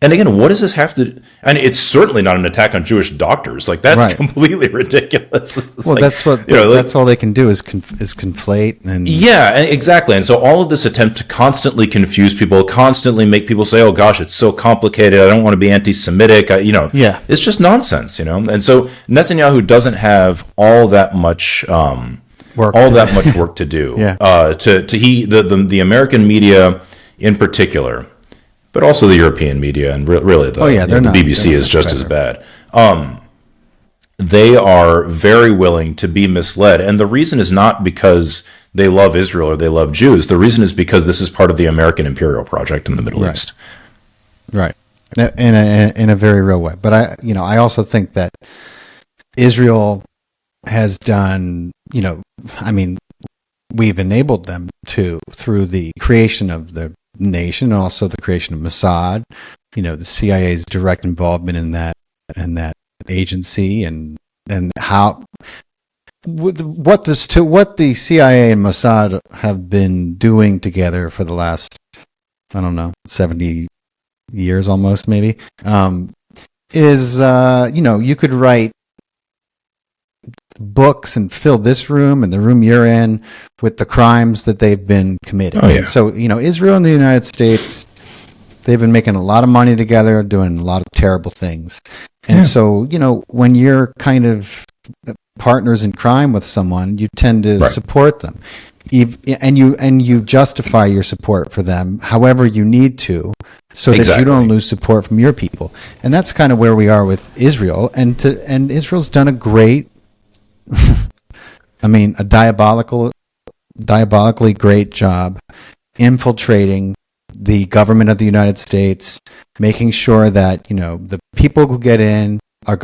And again, what does this have to? And it's certainly not an attack on Jewish doctors. Like, that's completely ridiculous. Well, that's what that's all they can do is conflate and exactly. And so all of this attempt to constantly confuse people, constantly make people say, "Oh gosh, it's so complicated. I don't want to be anti-Semitic." It's just nonsense. And so Netanyahu doesn't have all that much work to do. The American media in particular. But also the European media and really the BBC is just as bad. They are very willing to be misled. And the reason is not because they love Israel or they love Jews. The reason is because this is part of the American imperial project in the Middle East. Right. In a very real way. But I also think that Israel has done, we've enabled them through the creation of the nation, and also the creation of Mossad, the CIA's direct involvement in that agency, and how what the CIA and Mossad have been doing together for the last 70 years almost, maybe, is you could write books and fill this room and the room you're in with the crimes that they've been committing. And so, Israel and the United States, they've been making a lot of money together, doing a lot of terrible things. And so, when you're kind of partners in crime with someone, you tend to support them. And you justify your support for them however you need to, so that you don't lose support from your people. And that's kind of where we are with Israel. And Israel's done a great a diabolically great job infiltrating the government of the United States, making sure that, the people who get in are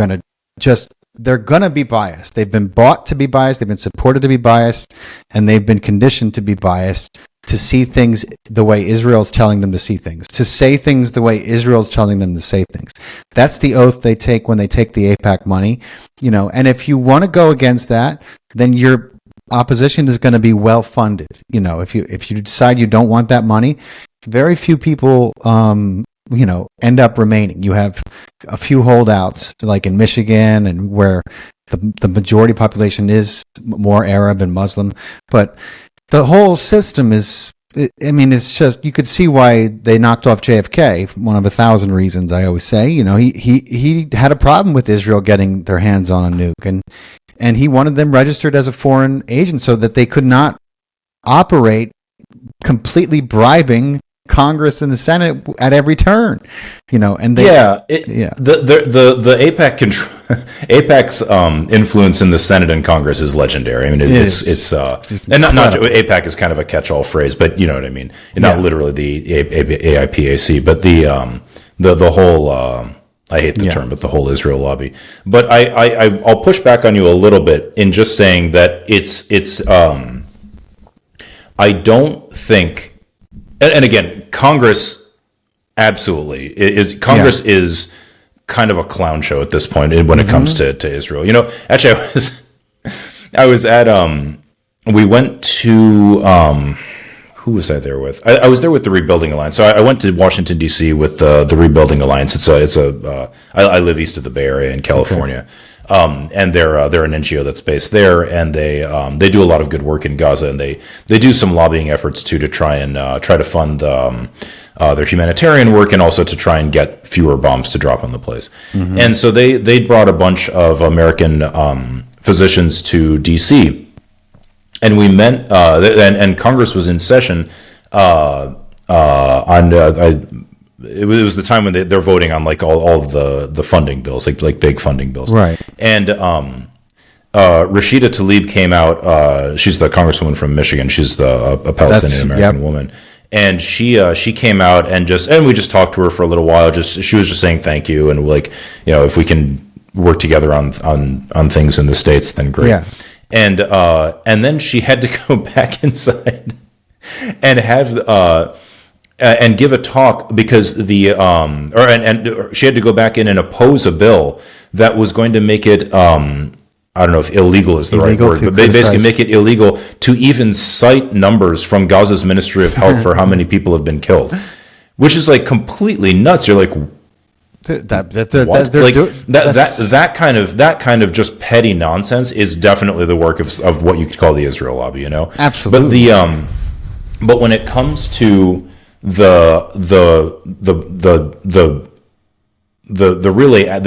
they're going to be biased. They've been bought to be biased. They've been supported to be biased, and they've been conditioned to be biased, to see things the way Israel's telling them to see things, to say things the way Israel's telling them to say things. That's the oath they take when they take the AIPAC money, and if you want to go against that, then your opposition is going to be well funded. If you decide you don't want that money, very few people, end up remaining. You have a few holdouts, like in Michigan, and where the majority population is more Arab and Muslim, but the whole system is, it's just, you could see why they knocked off JFK, one of 1,000 reasons, I always say. He had a problem with Israel getting their hands on a nuke, and he wanted them registered as a foreign agent so that they could not operate completely bribing Congress and the Senate at every turn, and they the AIPAC's influence in the Senate and Congress is legendary. I mean, it's and not AIPAC is kind of a catch-all phrase, but you know what I mean. Not literally the AIPAC, but the whole. I hate the term, but the whole Israel lobby. But I'll push back on you a little bit in just saying that it's. I don't think. And again, Congress absolutely is. Congress is kind of a clown show at this point when it comes to Israel. Actually, I was at we went to who was I there with? I was there with the Rebuilding Alliance. So I went to Washington D.C. with the Rebuilding Alliance. I live east of the Bay Area in California. Okay. And they're an NGO that's based there, and they do a lot of good work in Gaza, and they do some lobbying efforts too to try to fund their humanitarian work, and also to try and get fewer bombs to drop on the place. Mm-hmm. And so they brought a bunch of American physicians to DC, and we met, and Congress was in session it was the time when they're voting on like all of the funding bills, like big funding bills, right? And Rashida Tlaib came out. She's the congresswoman from Michigan. She's a Palestinian American woman. And she came out and we just talked to her for a little while. She was just saying thank you, and like, if we can work together on things in the States, then great. Yeah. And then she had to go back inside and have and give a talk because she had to go back in and oppose a bill that was going to make it I don't know if illegal is the right word, but basically make it illegal to even cite numbers from Gaza's Ministry of Health for how many people have been killed, which is like completely nuts. You're like, that kind of just petty nonsense is definitely the work of what you could call the Israel lobby, Absolutely. But when it comes to the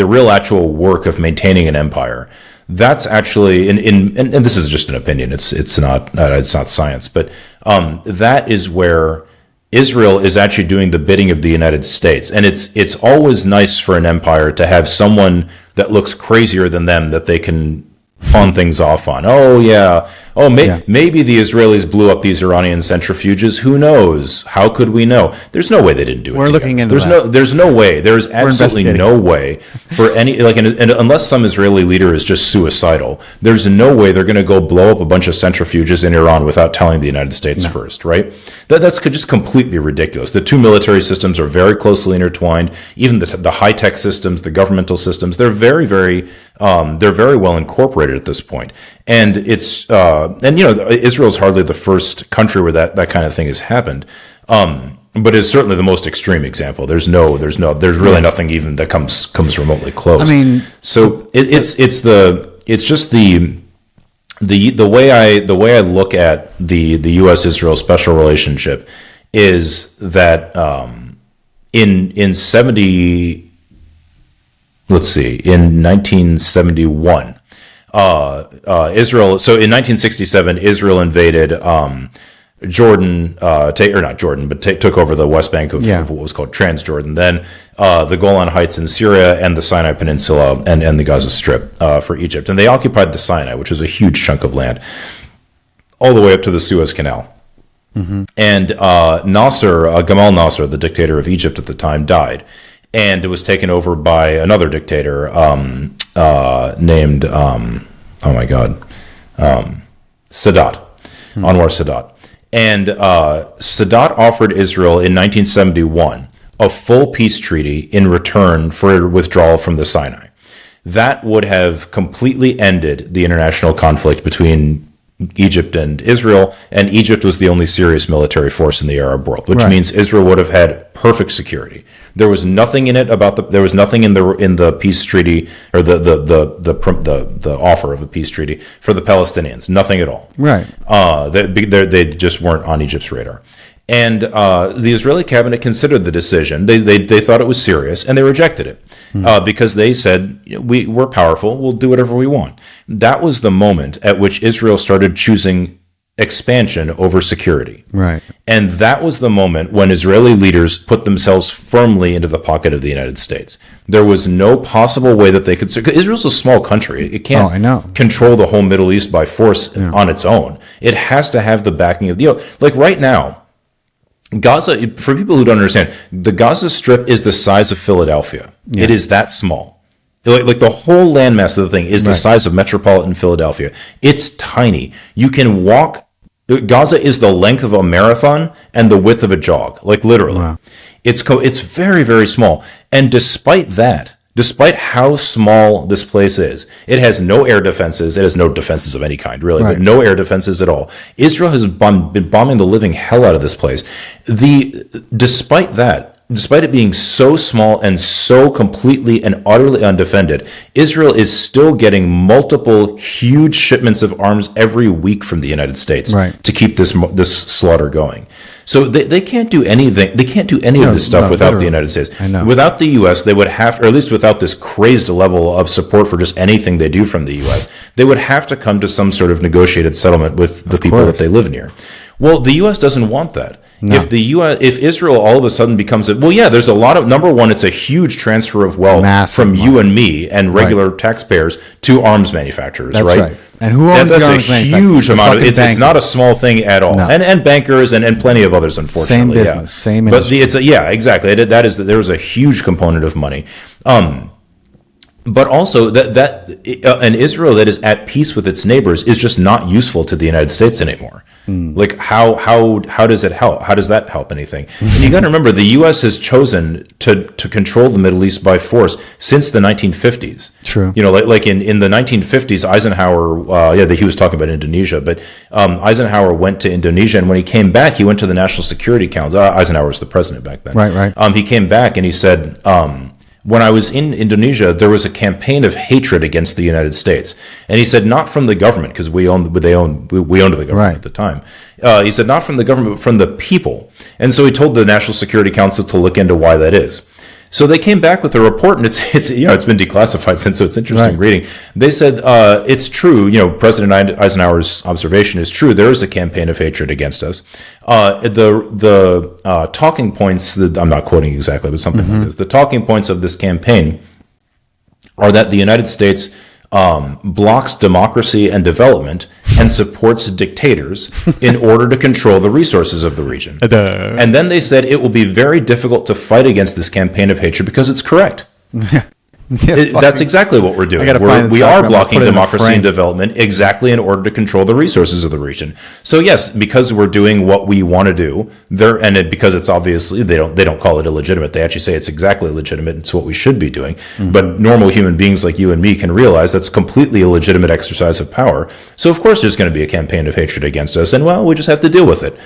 real actual work of maintaining an empire, that's actually and this is just an opinion. It's not science, but that is where Israel is actually doing the bidding of the United States, and it's always nice for an empire to have someone that looks crazier than them that they can pawn things off on. Maybe the Israelis blew up these Iranian centrifuges. Who knows? How could we know? There's no way they didn't do it. We're looking into that. There's no way. There's absolutely no way for any, and unless some Israeli leader is just suicidal, there's no way they're going to go blow up a bunch of centrifuges in Iran without telling the United States first, right? That's just completely ridiculous. The two military systems are very closely intertwined. Even the high-tech systems, the governmental systems, they're very, very well incorporated at this point. And it's Israel's hardly the first country where that kind of thing has happened, but it's certainly the most extreme example. There's really nothing even that comes remotely close. I mean, so it's just the way I look at the U.S.-Israel special relationship is that in 1971. Israel. So in 1967, Israel invaded Jordan, took over the West Bank of what was called Transjordan. Then the Golan Heights in Syria and the Sinai Peninsula and the Gaza Strip for Egypt. And they occupied the Sinai, which was a huge chunk of land, all the way up to the Suez Canal. Mm-hmm. And Gamal Nasser, the dictator of Egypt at the time, died. And it was taken over by another dictator named Sadat, Anwar Sadat. And Sadat offered Israel in 1971 a full peace treaty in return for withdrawal from the Sinai. That would have completely ended the international conflict between Egypt and Israel, and Egypt was the only serious military force in the Arab world, which means Israel would have had perfect security. There was nothing in it there was nothing in the peace treaty or the offer of a peace treaty for the Palestinians. Nothing at all. Right. They just weren't on Egypt's radar. And the Israeli cabinet considered the decision. They thought it was serious, and they rejected it because they said, we're powerful, we'll do whatever we want. That was the moment at which Israel started choosing expansion over security. Right. And that was the moment when Israeli leaders put themselves firmly into the pocket of the United States. There was no possible way that they could... Israel's a small country. It can't control the whole Middle East by force on its own. It has to have the backing of... like right now, Gaza, for people who don't understand, the Gaza Strip is the size of Philadelphia. Yeah. It is that small. Like the whole landmass of the thing is the size of metropolitan Philadelphia. It's tiny. You can walk. Gaza is the length of a marathon and the width of a jog. Like literally, it's very, very small. And despite that, Despite how small this place is, it has no air defenses. It has no defenses of any kind, really, but no air defenses at all. Israel has been bombing the living hell out of this place. Despite it being so small and so completely and utterly undefended, Israel is still getting multiple huge shipments of arms every week from the United States to keep this slaughter going. So they can't do anything. They can't do any of this stuff without the United States. Without the U.S., they would have, or at least without this crazed level of support for just anything they do from the U.S., they would have to come to some sort of negotiated settlement with the people that they live near. Well, the U.S. doesn't want that. No. If Israel all of a sudden becomes there's a lot of, number one, it's a huge transfer of wealth from you and me and regular taxpayers to arms manufacturers, That's right? And who owns the arms manufacturers? That's a huge amount of, it's not a small thing at all. No. And bankers and plenty of others, unfortunately. Same business, same industry. But exactly. There was a huge component of money. But also an Israel that is at peace with its neighbors is just not useful to the United States anymore. Like how does it help? How does that help anything? And you got to remember, the U.S. has chosen to control the Middle East by force since the 1950s. True. Like in the 1950s, Eisenhower, he was talking about Indonesia, but Eisenhower went to Indonesia, and when he came back, he went to the National Security Council. Eisenhower was the president back then. Right. He came back and he said, when I was in Indonesia, there was a campaign of hatred against the United States. And he said, not from the government, because we owned the government at the time. He said, not from the government, but from the people. And so he told the National Security Council to look into why that is. So they came back with a report, and it's been declassified since, so it's interesting reading. They said, it's true, President Eisenhower's observation is true. There is a campaign of hatred against us. The talking points, I'm not quoting exactly, but something like this. The talking points of this campaign are that the United States blocks democracy and development and supports dictators in order to control the resources of the region. And then they said it will be very difficult to fight against this campaign of hatred because it's correct. That's exactly what we're doing. We are blocking democracy and development exactly in order to control the resources of the region. So yes, because we're doing what we want to do, because it's obviously they don't call it illegitimate. They actually say it's exactly legitimate. It's what we should be doing. But normal human beings like you and me can realize that's completely illegitimate exercise of power. So of course there's going to be a campaign of hatred against us, and we just have to deal with it.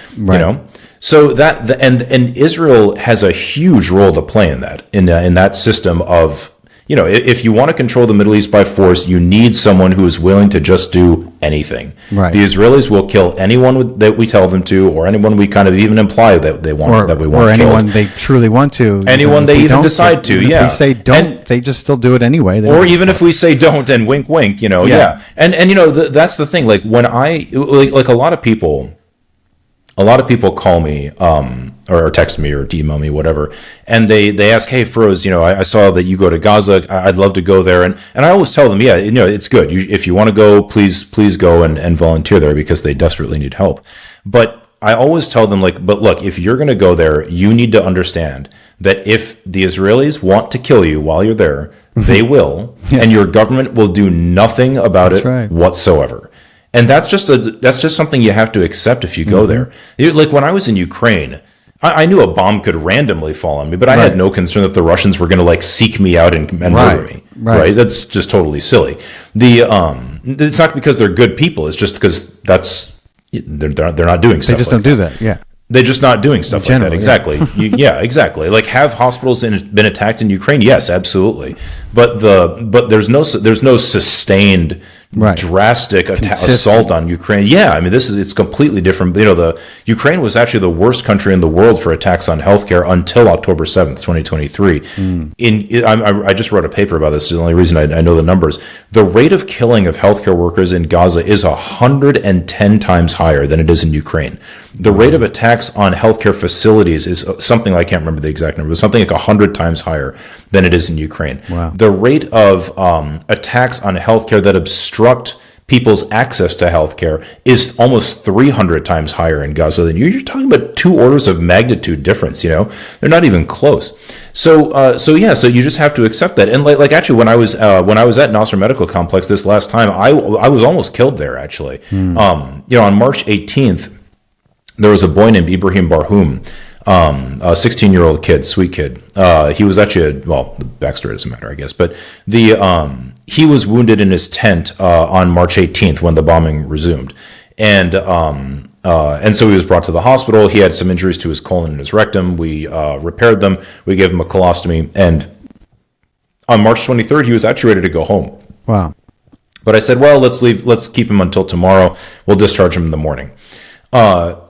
So and Israel has a huge role to play in that system of. If you want to control the Middle East by force, you need someone who is willing to just do anything. Right. The Israelis will kill anyone that we tell them to, or anyone we kind of even imply that they want, that we want or killed. Anyone they truly want to. Anyone they even decide to. If we say don't, they just still do it anyway. Or even if we say don't and wink, wink. And that's the thing. Like when like a lot of people call me or text me or email me, whatever, and they ask, hey, Feroze, I saw that you go to Gaza. I'd love to go there. And I always tell them, it's good. If you want to go, please go and volunteer there because they desperately need help. But I always tell them, but look, if you're going to go there, you need to understand that if the Israelis want to kill you while you're there, they will, and your government will do nothing about it whatsoever. And that's just something you have to accept if you go there. Like when I was in Ukraine, I knew a bomb could randomly fall on me, but I had no concern that the Russians were going to seek me out and murder me. Right? That's just totally silly. It's not because they're good people. It's just because they're not doing stuff. They just don't do that. Yeah. They're just not doing stuff like that. Exactly. Exactly. Like, have hospitals been attacked in Ukraine? Yes, absolutely. But there's no sustained drastic assault on Ukraine. Yeah, I mean it's completely different. The Ukraine was actually the worst country in the world for attacks on healthcare until October 7th, 2023. I just wrote a paper about this. The only reason I know the numbers. The rate of killing of healthcare workers in Gaza is 110 times higher than it is in Ukraine. The rate of attacks on healthcare facilities is something, I can't remember the exact number, but something like 100 times higher than it is in Ukraine. Wow. The rate of attacks on healthcare that obstruct people's access to healthcare is almost 300 times higher in Gaza than you're talking about 2 orders of magnitude difference. They're not even close. So you just have to accept that. And like actually, when I was at Nasser Medical Complex this last time, I was almost killed there actually. On March 18th, there was a boy named Ibrahim Barhoum a 16-year-old kid, sweet kid. He was actually the backstory doesn't matter, I guess, but he was wounded in his tent on March 18th when the bombing resumed, and so he was brought to the hospital. He had some injuries to his colon and his rectum. We repaired them. We gave him a colostomy, and on March 23rd, he was actually ready to go home. Wow. But I said, well, let's keep him until tomorrow. We'll discharge him in the morning. That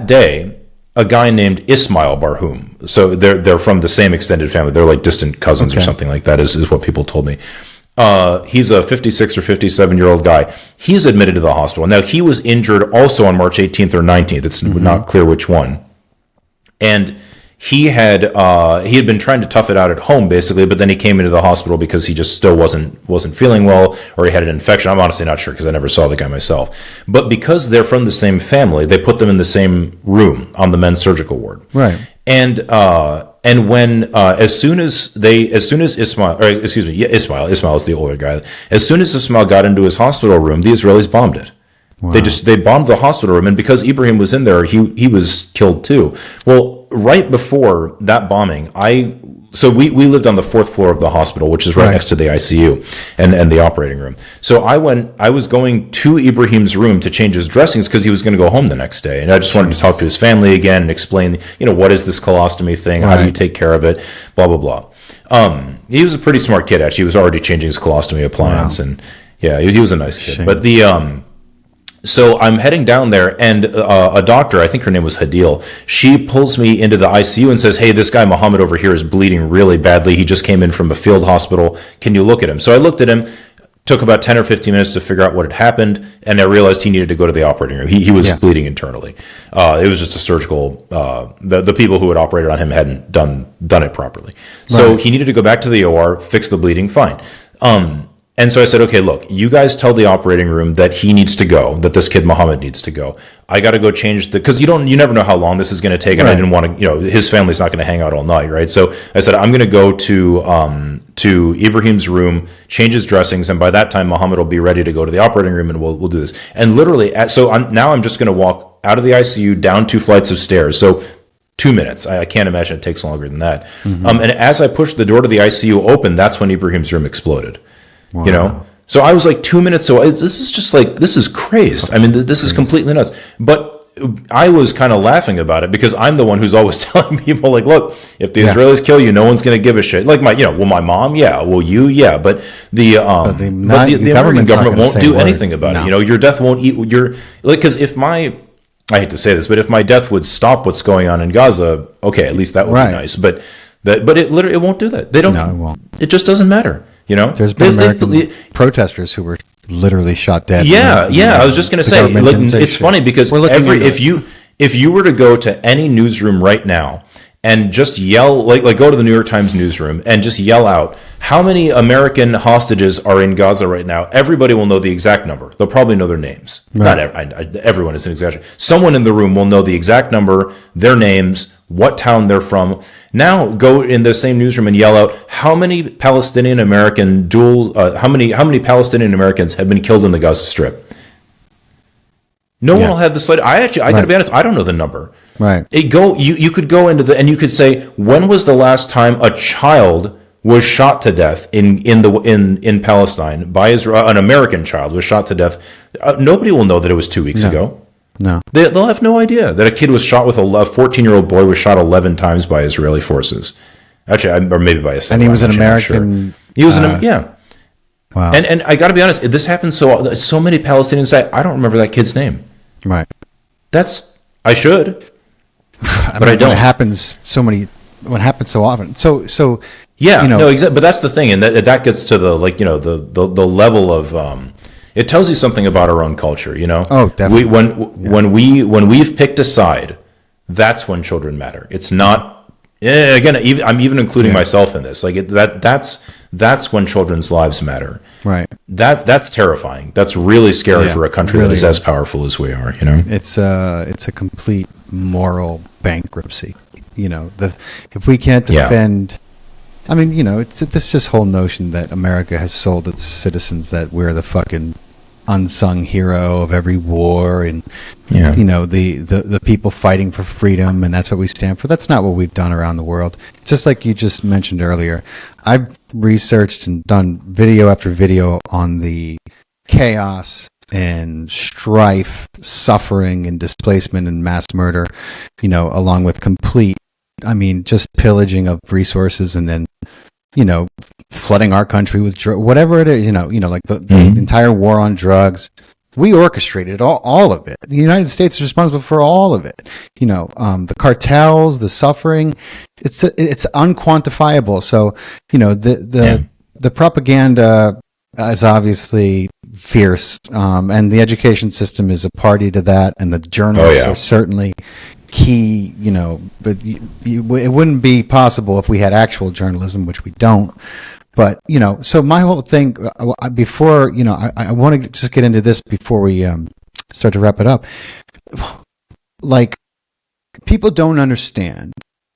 day, a guy named Ismail Barhoum, so they're from the same extended family. They're like distant cousins or something like that, is what people told me. He's a 56 or 57-year-old guy. He's admitted to the hospital. Now, he was injured also on March 18th or 19th. It's not clear which one. And he had been trying to tough it out at home, basically, but then he came into the hospital because he just still wasn't feeling well, or he had an infection. I'm honestly not sure because I never saw the guy myself. But because they're from the same family, they put them in the same room on the men's surgical ward. Right. And when as soon as Ismail is the older guy. As soon as Ismail got into his hospital room, the Israelis bombed it. Wow. They bombed the hospital room, and because Ibrahim was in there, he was killed too. Well, right before that bombing, we lived on the 4th floor of the hospital, which is right next to the ICU and the operating room. So I was going to Ibrahim's room to change his dressings because he was going to go home the next day, and I just wanted to talk to his family again and explain, what is this colostomy thing? How do you take care of it? Blah blah blah. He was a pretty smart kid, actually. He was already changing his colostomy appliance, and he was a nice kid. Shame. But so I'm heading down there, and a doctor, I think her name was Hadil, she pulls me into the ICU and says, hey, this guy Muhammad over here is bleeding really badly. He just came in from a field hospital. Can you look at him? So I looked at him, took about 10 or 15 minutes to figure out what had happened, and I realized he needed to go to the operating room. He was bleeding internally. It was just a surgical, the people who had operated on him hadn't done it properly. So he needed to go back to the OR, fix the bleeding, fine. And so I said, okay, look, you guys tell the operating room that he needs to go, that this kid Muhammad needs to go. I got to go change because you never know how long this is going to take, and I didn't want to, his family's not going to hang out all night, right? So I said, I'm going to go to Ibrahim's room, change his dressings, and by that time Muhammad will be ready to go to the operating room, and we'll do this. And literally, now I'm just going to walk out of the ICU down 2 flights of stairs. So 2 minutes. I can't imagine it takes longer than that. And as I pushed the door to the ICU open, that's when Ibrahim's room exploded. Wow. So I was like 2 minutes away. This is crazed. I mean, this is completely nuts. But I was kind of laughing about it because I'm the one who's always telling people, like, look, if the Israelis kill you, no one's going to give a shit. Like my mom, but the American government won't do anything about it. Your death won't eat because I hate to say this, but if my death would stop what's going on in Gaza, okay, at least that would be nice. But it won't do that. They don't. No, it won't. It just doesn't matter. There's been American protesters who were literally shot dead. I was just going to say, it's funny because if you were to go to any newsroom right now and just yell, like go to the New York Times newsroom and just yell out, how many American hostages are in Gaza right now? Everybody will know the exact number. They'll probably know their names. Right. Not everyone is an exaggeration. Someone in the room will know the exact number, their names, what town they're from. Now go in the same newsroom and yell out how many Palestinian American how many Palestinian Americans have been killed in the Gaza Strip. No one will have the slight. I got to be honest. I don't know the number. Right. You could go into and you could say, when was the last time a child was shot to death in Palestine by Israel? An American child was shot to death. Nobody will know that it was 2 weeks ago. No, they'll have no idea that a kid was shot with a 14-year-old boy was shot 11 times by Israeli forces. Actually, or maybe by a second. And he was an American. Sure. He was Wow. And I got to be honest, this happens so many Palestinians say, I don't remember that kid's name. Right. I should, but I don't. When it happens so often. So yeah, no, exactly. But that's the thing, and that gets to the the level of. It tells you something about our own culture, Oh, definitely. When we've picked a side, that's when children matter. It's not. Again, I'm even including myself in this. That's when children's lives matter. Right. That's terrifying. That's really scary for a country that is as powerful as we are. It's a complete moral bankruptcy. If we can't defend. I mean, it's this just whole notion that America has sold its citizens that we're the fucking unsung hero of every war, and the people fighting for freedom, and that's what we stand for. That's not what we've done around the world. Just like you just mentioned earlier, I've researched and done video after video on the chaos and strife, suffering and displacement and mass murder, along with just pillaging of resources, and then flooding our country with whatever it is, like the entire war on drugs. We orchestrated all of it. The United States is responsible for all of it. The cartels, the suffering, it's unquantifiable. So, the propaganda is obviously fierce, and the education system is a party to that, and the journalists are certainly key, but it wouldn't be possible if we had actual journalism, which we don't. But, so my whole thing before, I want to just get into this before we start to wrap it up. Like, people don't understand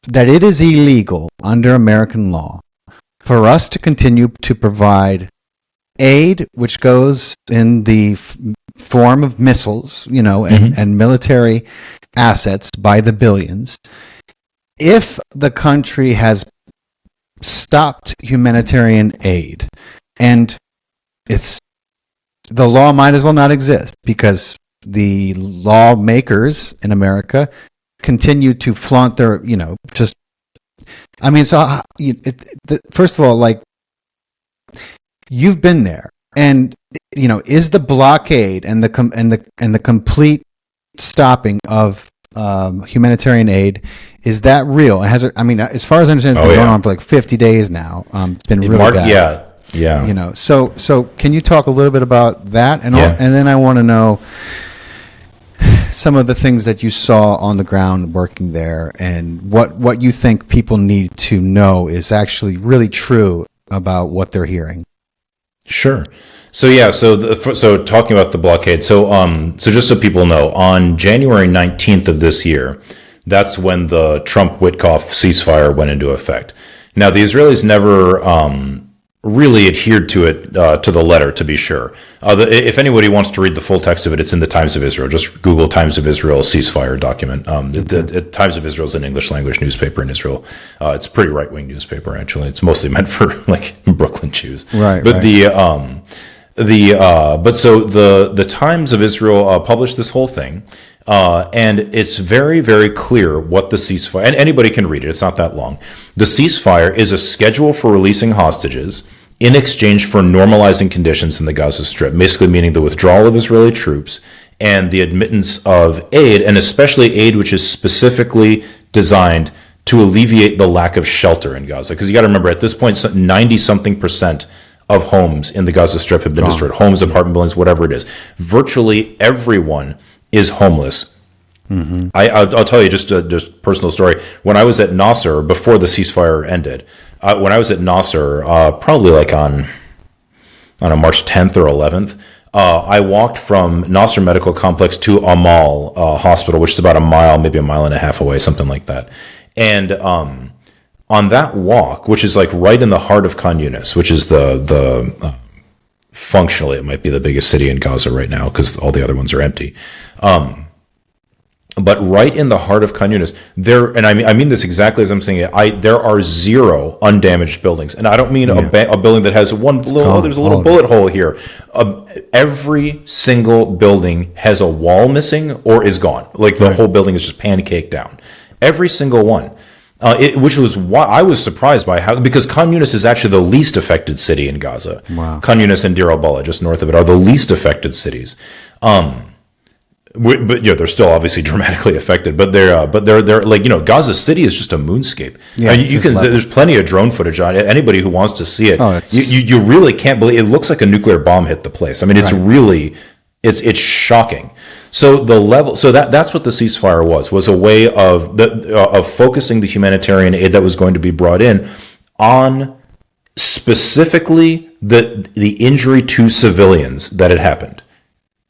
that it is illegal under American law for us to continue to provide aid, which goes in the form of missiles, and military assets by the billions, if the country has stopped humanitarian aid, and the law might as well not exist, because the lawmakers in America continue to flaunt their, first of all, like, you've been there, and is the blockade and the complete stopping of humanitarian aid, is that real? As far as I understand, it's been going on for like 50 days now. It's been really bad. Yeah. So can you talk a little bit about that, and then I want to know some of the things that you saw on the ground working there, and what you think people need to know is actually really true about what they're hearing. Sure. So talking about the blockade. So just so people know, on January 19th of this year, that's when the Trump-Witkoff ceasefire went into effect. Now, the Israelis never really adhered to it to the letter, to be sure. If anybody wants to read the full text of it, it's in the Times of Israel. Just Google Times of Israel ceasefire document. The Times of Israel is an English language newspaper in Israel. It's a pretty right-wing newspaper, actually. It's mostly meant for like Brooklyn Jews. Right. But the Times of Israel published this whole thing, and it's very, very clear what the ceasefire, and anybody can read it, it's not that long. The ceasefire is a schedule for releasing hostages in exchange for normalizing conditions in the Gaza Strip, basically meaning the withdrawal of Israeli troops and the admittance of aid, and especially aid which is specifically designed to alleviate the lack of shelter in Gaza. Because you got to remember, at this point, 90-something% of homes in the Gaza Strip have been destroyed. Homes, apartment buildings, whatever it is. Virtually everyone is homeless. Mm-hmm. I'll tell you just a personal story. When I was at Nasser, before the ceasefire ended, when I was at Nasser, probably like on March 10th or 11th, I walked from Nasser Medical Complex to Amal Hospital, which is about a mile, maybe a mile and a half away, something like that. And on that walk, which is like right in the heart of Khan Yunis, which is the functionally it might be the biggest city in Gaza right now because all the other ones are empty. But right in the heart of Khan Yunis, and I mean this exactly as I'm saying it, there are 0 undamaged buildings. And I don't mean a building that has there's a little bullet hole here. Every single building has a wall missing or is gone. Like the whole building is just pancaked down. Every single one. Which was why I was surprised by because Khan Yunis is actually the least affected city in Gaza. Wow. Khan Yunis and Deir al-Balah, just north of it, are the least affected cities. But they're still obviously dramatically affected. But they're like Gaza City is just a moonscape. Yeah, there's plenty of drone footage on it. Anybody who wants to see it, you really can't believe it. Looks like a nuclear bomb hit the place. I mean, it's really it's shocking. So that's what the ceasefire was a way of focusing the humanitarian aid that was going to be brought in on specifically the injury to civilians that had happened.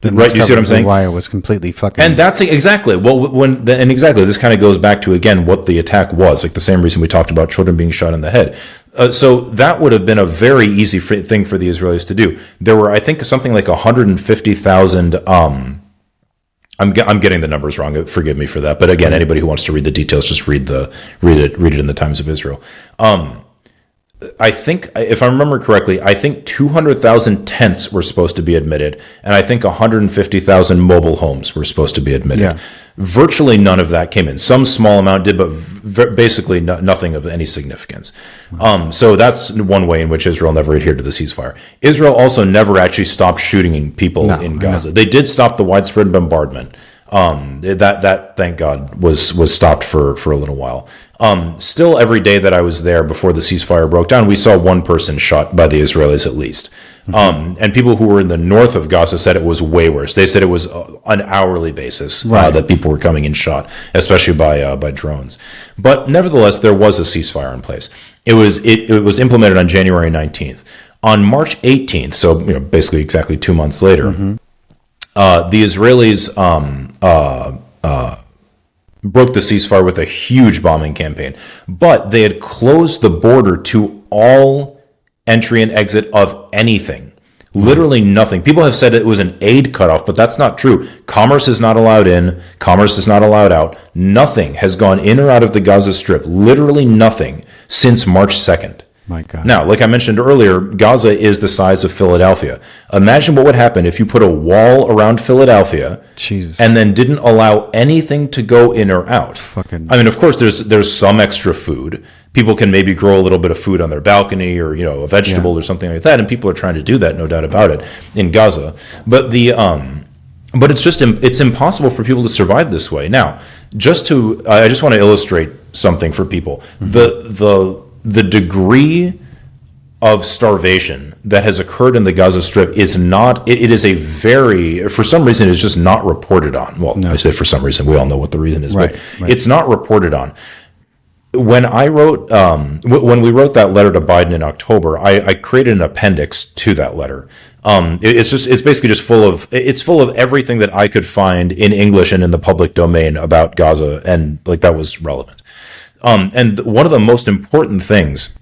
Right, you see what I'm saying? Why it was completely fucking. And that's exactly exactly this kind of goes back to again what the attack was, like the same reason we talked about children being shot in the head. So that would have been a very easy thing for the Israelis to do. There were, I think, something like 150,000. I'm getting the numbers wrong. Forgive me for that. But again, anybody who wants to read the details, just read it in the Times of Israel. I think, if I remember correctly, I think 200,000 tents were supposed to be admitted, and I think 150,000 mobile homes were supposed to be admitted. Yeah. Virtually none of that came in. Some small amount did, but basically nothing of any significance. So that's one way in which Israel never adhered to the ceasefire. Israel also never actually stopped shooting people in Gaza. They did stop the widespread bombardment. That thank God was stopped for a little while. Still, every day that I was there before the ceasefire broke down, we saw one person shot by the Israelis at least. And people who were in the north of Gaza said it was way worse. They said it was an hourly basis that people were coming in shot, especially by drones. But nevertheless, there was a ceasefire in place. It was implemented on January 19th. On March 18th, so basically exactly 2 months later. The Israelis broke the ceasefire with a huge bombing campaign, but they had closed the border to all entry and exit of anything. Literally nothing. People have said it was an aid cutoff, but that's not true. Commerce is not allowed in. Commerce is not allowed out. Nothing has gone in or out of the Gaza Strip. Literally nothing since March 2nd. My God. Now, like I mentioned earlier, Gaza is the size of Philadelphia. Imagine what would happen if you put a wall around Philadelphia and then didn't allow anything to go in or out. I mean, of course, there's some extra food. People can maybe grow a little bit of food on their balcony or, a vegetable or something like that. And people are trying to do that, no doubt about it, in Gaza. But but it's impossible for people to survive this way. Now, I just want to illustrate something for people. The degree of starvation that has occurred in the Gaza Strip is not, it is for some reason, it's just not reported on. Well, I say for some reason, we all know what the reason is, but it's not reported on. When I wrote, when we wrote that letter to Biden in October, I created an appendix to that letter. It's basically just full of everything that I could find in English and in the public domain about Gaza, and that was relevant. And one of the most important things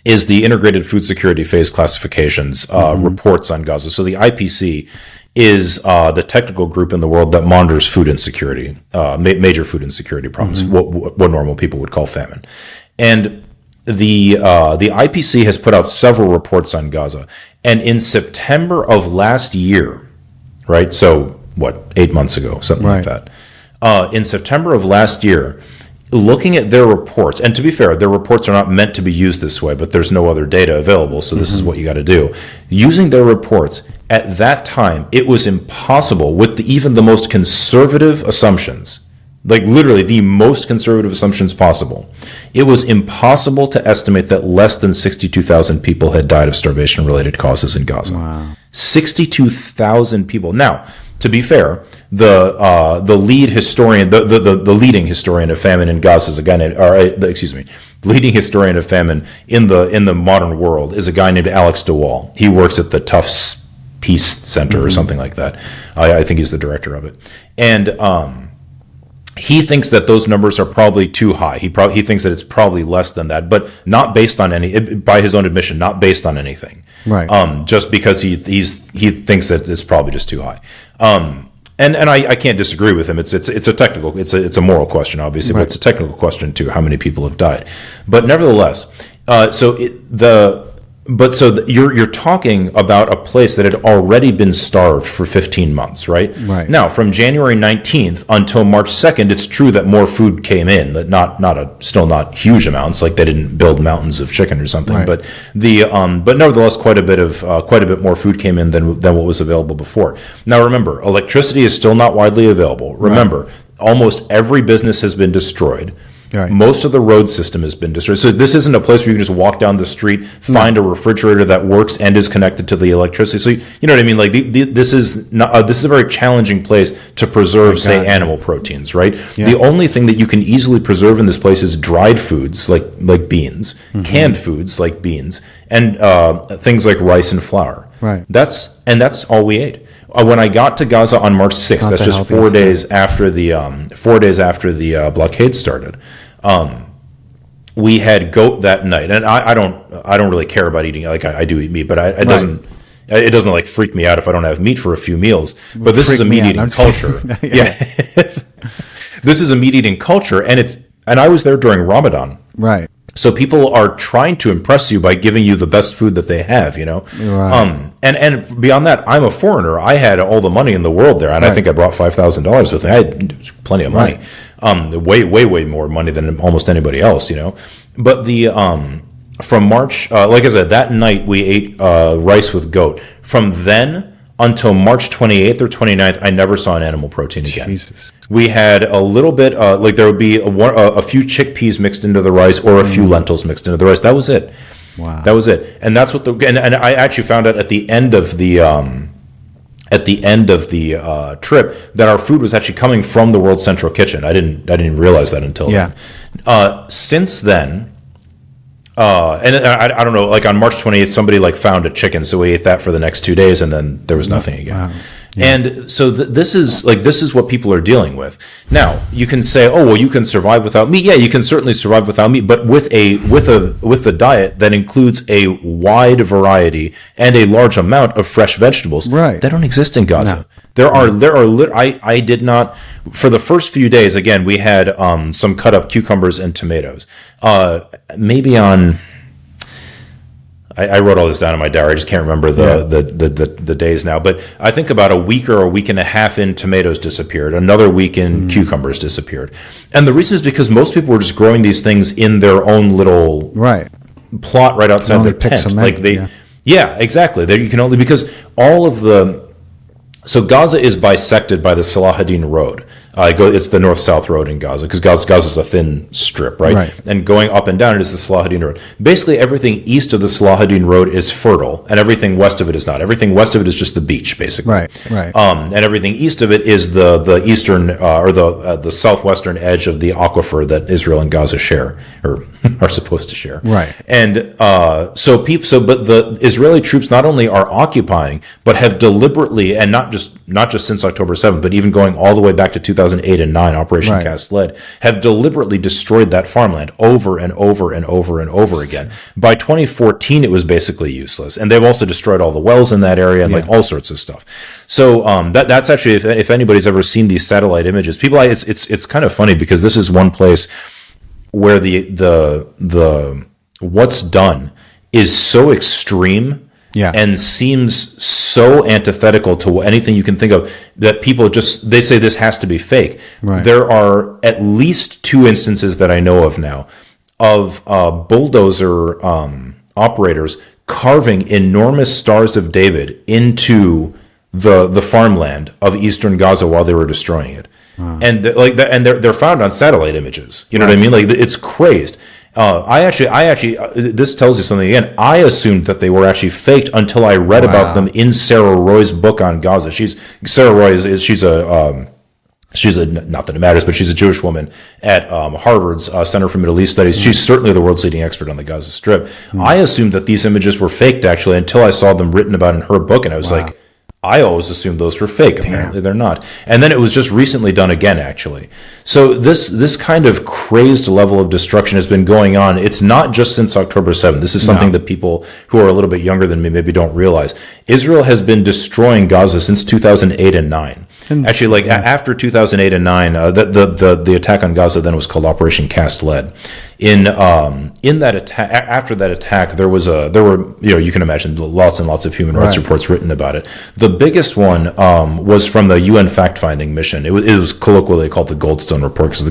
is the integrated food security phase classifications reports on Gaza. So the IPC is the technical group in the world that monitors food insecurity, major food insecurity problems, what normal people would call famine. And the IPC has put out several reports on Gaza. And in September of last year, right? So 8 months ago, something like that. In September of last year, looking at their reports, and to be fair, their reports are not meant to be used this way, but there's no other data available, so this is what you got to do. Using their reports, at that time, it was impossible with even the most conservative assumptions, literally the most conservative assumptions possible. It was impossible to estimate that less than 62,000 people had died of starvation-related causes in Gaza. Wow. 62,000 people. Now, to be fair, the lead historian, the leading historian of famine in Gaza is a guy named, leading historian of famine in the modern world is a guy named Alex DeWall. He works at the Tufts Peace Center or something like that. I think he's the director of it, and he thinks that those numbers are probably too high. He thinks that it's probably less than that, but not based on by his own admission, not based on anything. Right. Just because he thinks that it's probably just too high. And I can't disagree with him. It's a technical, it's a moral question, obviously, but it's a technical question too. How many people have died? But nevertheless, you're talking about a place that had already been starved for 15 months, right? Right. Now, from January 19th until March 2nd, it's true that more food came in, but still not huge amounts. They didn't build mountains of chicken or something. Right. But but nevertheless, quite a bit more food came in than what was available before. Now, remember, electricity is still not widely available. Remember, almost every business has been destroyed. Right. Most of the road system has been destroyed. So this isn't a place where you can just walk down the street, find a refrigerator that works and is connected to the electricity. So you know what I mean? This is a very challenging place to preserve, say, animal proteins, right? Yeah. The only thing that you can easily preserve in this place is dried foods like beans, canned foods like beans, and things like rice and flour. Right. That's all we ate. When I got to Gaza on March 6th, that's just 4 days after the blockade started. we had goat that night, and I don't really care about eating. Like I do eat meat, but it doesn't like freak me out if I don't have meat for a few meals. But this is a meat eating culture. Yeah, this is a meat eating culture, and I was there during Ramadan. Right. So people are trying to impress you by giving you the best food that they have, Right. And beyond that, I'm a foreigner. I had all the money in the world there, and I think I brought $5,000 with me. I had plenty of money, way more money than almost anybody else, But from March, like I said, that night we ate rice with goat. From then until March 28th or 29th, I never saw an animal protein again. Jesus. We had a little bit, like there would be a few chickpeas mixed into the rice or a few lentils mixed into the rice. That was it. Wow. That was it. And that's what and I actually found out at the end of the trip that our food was actually coming from the World Central Kitchen. I didn't even realize that until then. Since then, and I don't know, like on March 28th, somebody like found a chicken, so we ate that for the next 2 days, and then there was nothing again. Wow. Yeah. And so this is what people are dealing with. Now you can say, oh well, you can survive without meat. Yeah, you can certainly survive without meat, but with a diet that includes a wide variety and a large amount of fresh vegetables. Right. That don't exist in Gaza. No. I did not, for the first few days, again, we had some cut up cucumbers and tomatoes. Maybe on, I wrote all this down in my diary. I just can't remember the days now. But I think about a week or a week and a half in, tomatoes disappeared. Another week in, cucumbers disappeared. And the reason is because most people were just growing these things in their own little plot right outside their tent. Yeah, exactly. There you can only, because all of so Gaza is bisected by the Salahuddin Road. It's the north-south road in Gaza, because Gaza's a thin strip, right? And going up and down it is the Salahuddin Road. Basically, everything east of the Salahuddin Road is fertile, and everything west of it is not. Everything west of it is just the beach, basically. Right. And everything east of it is the eastern or the southwestern edge of the aquifer that Israel and Gaza share, or are supposed to share. Right. And but the Israeli troops not only are occupying, but have deliberately, and not just since October 7th, but even going all the way back to 2008 and 9, Operation Cast Lead, have deliberately destroyed that farmland over and over and over and over again. By 2014, it was basically useless. And they've also destroyed all the wells in that area and like all sorts of stuff. So that's actually, if anybody's ever seen these satellite images, people, it's kind of funny because this is one place where the what's done is so extreme and seems so antithetical to anything you can think of that people they say this has to be fake. Right. There are at least 2 instances that I know of now of bulldozer operators carving enormous Stars of David into the farmland of eastern Gaza while they were destroying it. And they're found on satellite images. You know what I mean? Like, it's crazed. I actually, this tells you something again. I assumed that they were actually faked until I read about them in Sarah Roy's book on Gaza. Sarah Roy she's a not that it matters, but she's a Jewish woman at Harvard's Center for Middle East Studies. She's certainly the world's leading expert on the Gaza Strip. I assumed that these images were faked actually until I saw them written about in her book, and I was like, I always assumed those were fake. Apparently they're not. And then it was just recently done again, actually. So this kind of crazed level of destruction has been going on. It's not just since October 7th. This is something that people who are a little bit younger than me maybe don't realize. Israel has been destroying Gaza since 2008 and 9. Actually, after 2008 and 9, the attack on Gaza then was called Operation Cast Lead. In that attack, after that attack, there were you can imagine lots and lots of human rights reports written about it. The biggest one was from the UN fact-finding mission. It was colloquially called the Goldstone Report because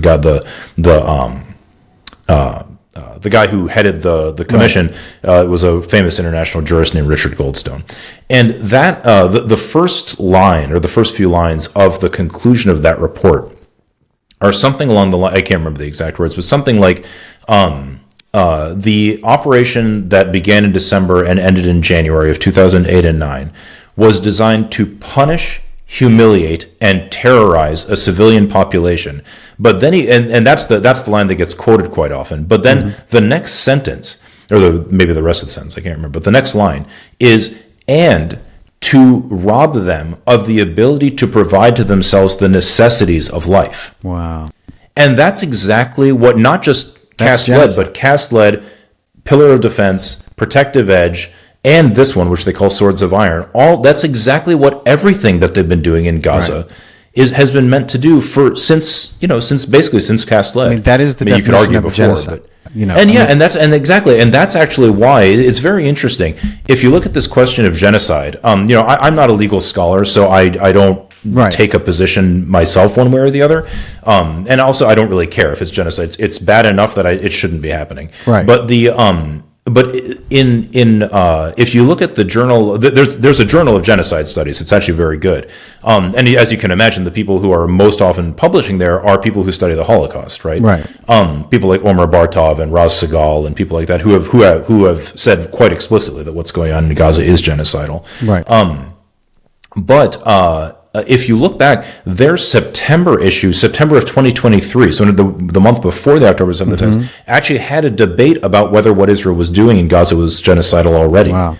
the guy who headed the commission was a famous international jurist named Richard Goldstone. And that the first line, or the first few lines of the conclusion of that report, are something along the line, I can't remember the exact words, but something like the operation that began in December and ended in January of 2008 and 9 was designed to punish, humiliate, and terrorize a civilian population. But then and that's the line that gets quoted quite often. But then the next sentence, or maybe the rest of the sentence, I can't remember, but the next line is, and to rob them of the ability to provide to themselves the necessities of life. Wow. And that's exactly what not just cast lead, but cast lead, pillar of defense, protective edge, and this one, which they call swords of iron. That's exactly what everything that they've been doing in Gaza has been meant to do since cast lead. I mean, that is the definition of a genocide. And that's actually why it's very interesting. If you look at this question of genocide, I'm not a legal scholar, so I don't take a position myself one way or the other, and also I don't really care if it's genocide. It's bad enough that it shouldn't be happening. Right. But if you look at the journal, there's a journal of genocide studies. It's actually very good. And as you can imagine, the people who are most often publishing there are people who study the Holocaust, right? Right. People like Omer Bartov and Raz Segal and people like that who have said quite explicitly that what's going on in Gaza is genocidal. Right. If you look back, their September issue, September of 2023, so the month before the October 7th attacks, actually had a debate about whether what Israel was doing in Gaza was genocidal already. Wow.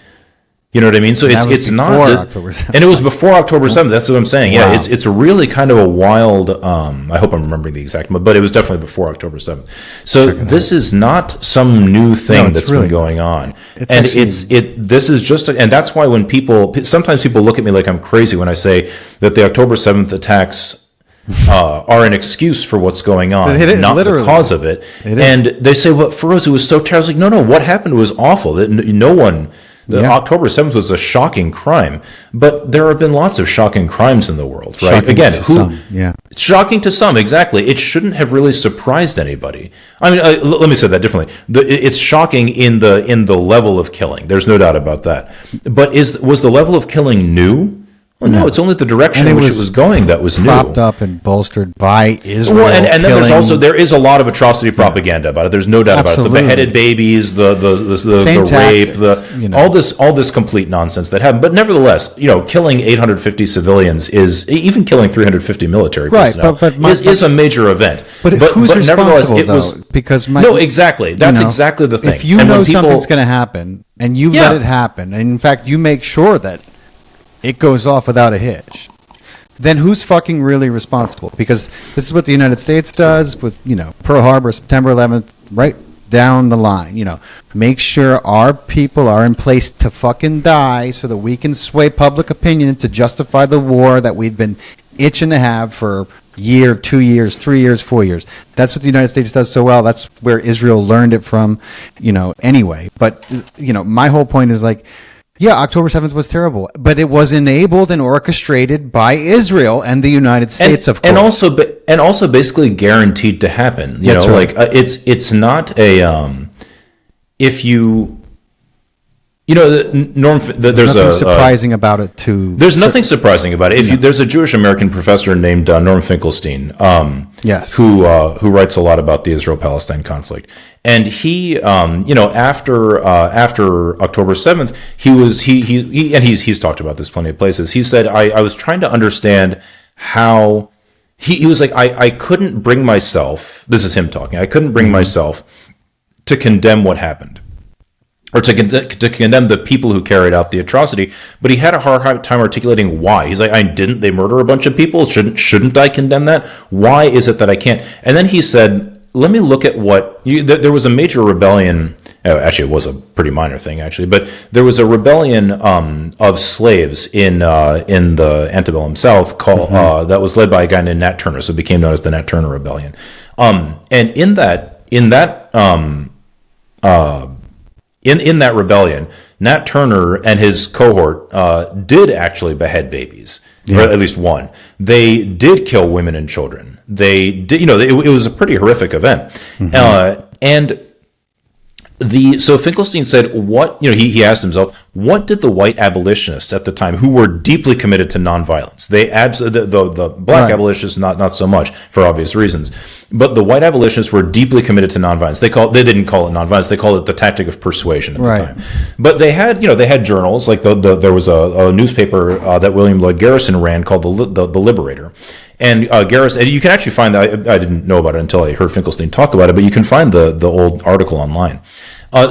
You know what I mean? So it's not, October 7th. And it was before October 7th. That's what I'm saying. Wow. Yeah, it's really kind of a wild. I hope I'm remembering the exact, but it was definitely before October 7th. So this is not some new thing that's been going on, this is just, and that's why when sometimes people look at me like I'm crazy when I say that the October 7th attacks are an excuse for what's going on, not the cause of it. And they say, "Well, Feroze, it was so terrible." I was like, no, what happened was awful. That no one. October 7th was a shocking crime, but there have been lots of shocking crimes in the world, right? Shocking to some, exactly. It shouldn't have really surprised anybody. I mean, let me say that differently. It's shocking in the level of killing. There's no doubt about that. But was the level of killing new? Well, no, it's only the direction in which it was going that was propped up and bolstered by Israel. Well, and then there is a lot of atrocity propaganda about it. There's no doubt about it. The beheaded babies, the rape, all this complete nonsense that happened. But nevertheless, killing 850 civilians even killing 350 military personnel is a major event. But who's responsible though? Because exactly. That's exactly the thing. If you know something's going to happen and you let it happen, and in fact you make sure that it goes off without a hitch, then who's fucking really responsible? Because this is what the United States does with, Pearl Harbor, September 11th, right down the line. Make sure our people are in place to fucking die so that we can sway public opinion to justify the war that we've been itching to have for a year, 2 years, 3 years, 4 years. That's what the United States does so well. That's where Israel learned it from, anyway. But, my whole point is October 7th was terrible, but it was enabled and orchestrated by Israel and the United States, of course. And also basically guaranteed to happen. That's right. It's not a if you there's nothing surprising about it too. There's nothing surprising about it. There's a Jewish American professor named Norm Finkelstein, who writes a lot about the Israel-Palestine conflict, and he, after October 7th, he's talked about this plenty of places. He said, I was trying to understand how he was like, I couldn't bring myself. This is him talking. I couldn't bring myself to condemn what happened, or to condemn the people who carried out the atrocity, but he had a hard time articulating why. He's like, didn't they murder a bunch of people? Shouldn't I condemn that? Why is it that I can't? And then he said, let me look at there was a major rebellion. Actually, it was a pretty minor thing, actually, but there was a rebellion of slaves in the antebellum South that was led by a guy named Nat Turner, so it became known as the Nat Turner Rebellion. And in that rebellion, Nat Turner and his cohort did actually behead babies, or at least one. They did kill women and children. They did, it was a pretty horrific event. So Finkelstein said, he asked himself, what did the white abolitionists at the time, who were deeply committed to nonviolence, the black abolitionists not so much for obvious reasons, but the white abolitionists were deeply committed to nonviolence. They didn't call it nonviolence, they called it the tactic of persuasion at the time. But they had journals, like there was a newspaper that William Lloyd Garrison ran called the Liberator. And Garrison, you can actually find that. I didn't know about it until I heard Finkelstein talk about it, but you can find the old article online.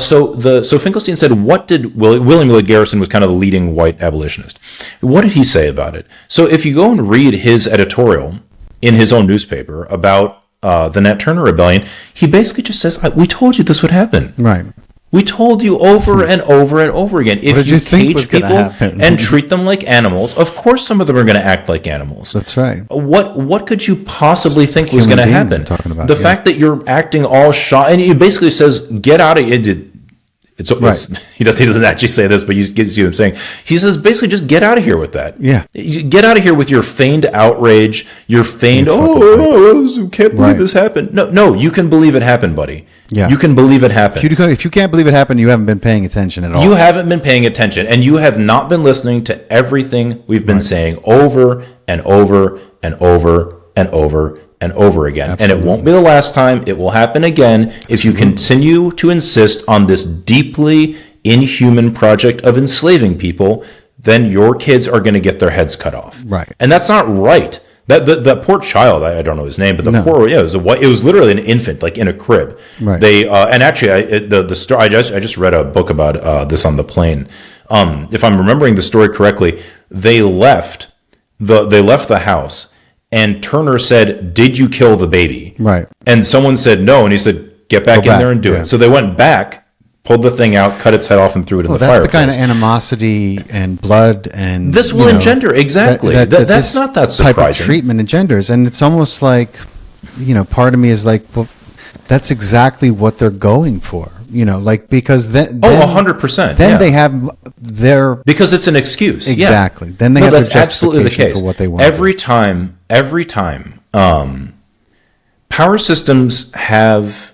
So Finkelstein said, what did William Lloyd Garrison was kind of the leading white abolitionist. What did he say about it? So if you go and read his editorial in his own newspaper about the Nat Turner rebellion, he basically just says, "We told you this would happen. Right. We told you over and over and over again. If you cage people and treat them like animals, of course some of them are going to act like animals. That's right. What could you possibly think was going to happen? The fact that you're acting all shy, and he basically says, "Get out of it." He doesn't actually say this, but you see what I'm saying. He says basically just get out of here with that. Yeah. Get out of here with your feigned outrage, your feigned, can't believe this happened. No, you can believe it happened, buddy. Yeah. You can believe it happened. If you can't believe it happened, you haven't been paying attention at all. You haven't been paying attention, and you have not been listening to everything we've been saying over and over and over and over and over again. Absolutely. And it won't be the last time. It will happen again if you continue to insist on this deeply inhuman project of enslaving people. Then your kids are going to get their heads cut off. Right. And that's not right. That poor child, I don't know his name, but it was literally an infant, like in a crib. Right. They and actually, the story. I just read a book about this on the plane. If I'm remembering the story correctly, they left the house. And Turner said, "Did you kill the baby?" Right. And someone said no, and he said, "Get back in there and do it." So they went back, pulled the thing out, cut its head off, and threw it in the fireplace. That's the kind of animosity and blood and this will engender exactly. That's not that surprising. Type of treatment engenders, and it's almost like, part of me is like, well, that's exactly what they're going for. Because then 100%. Then they have their because it's an excuse. Exactly. Yeah. Then they have that's their absolutely the case for what they want. Every time, power systems have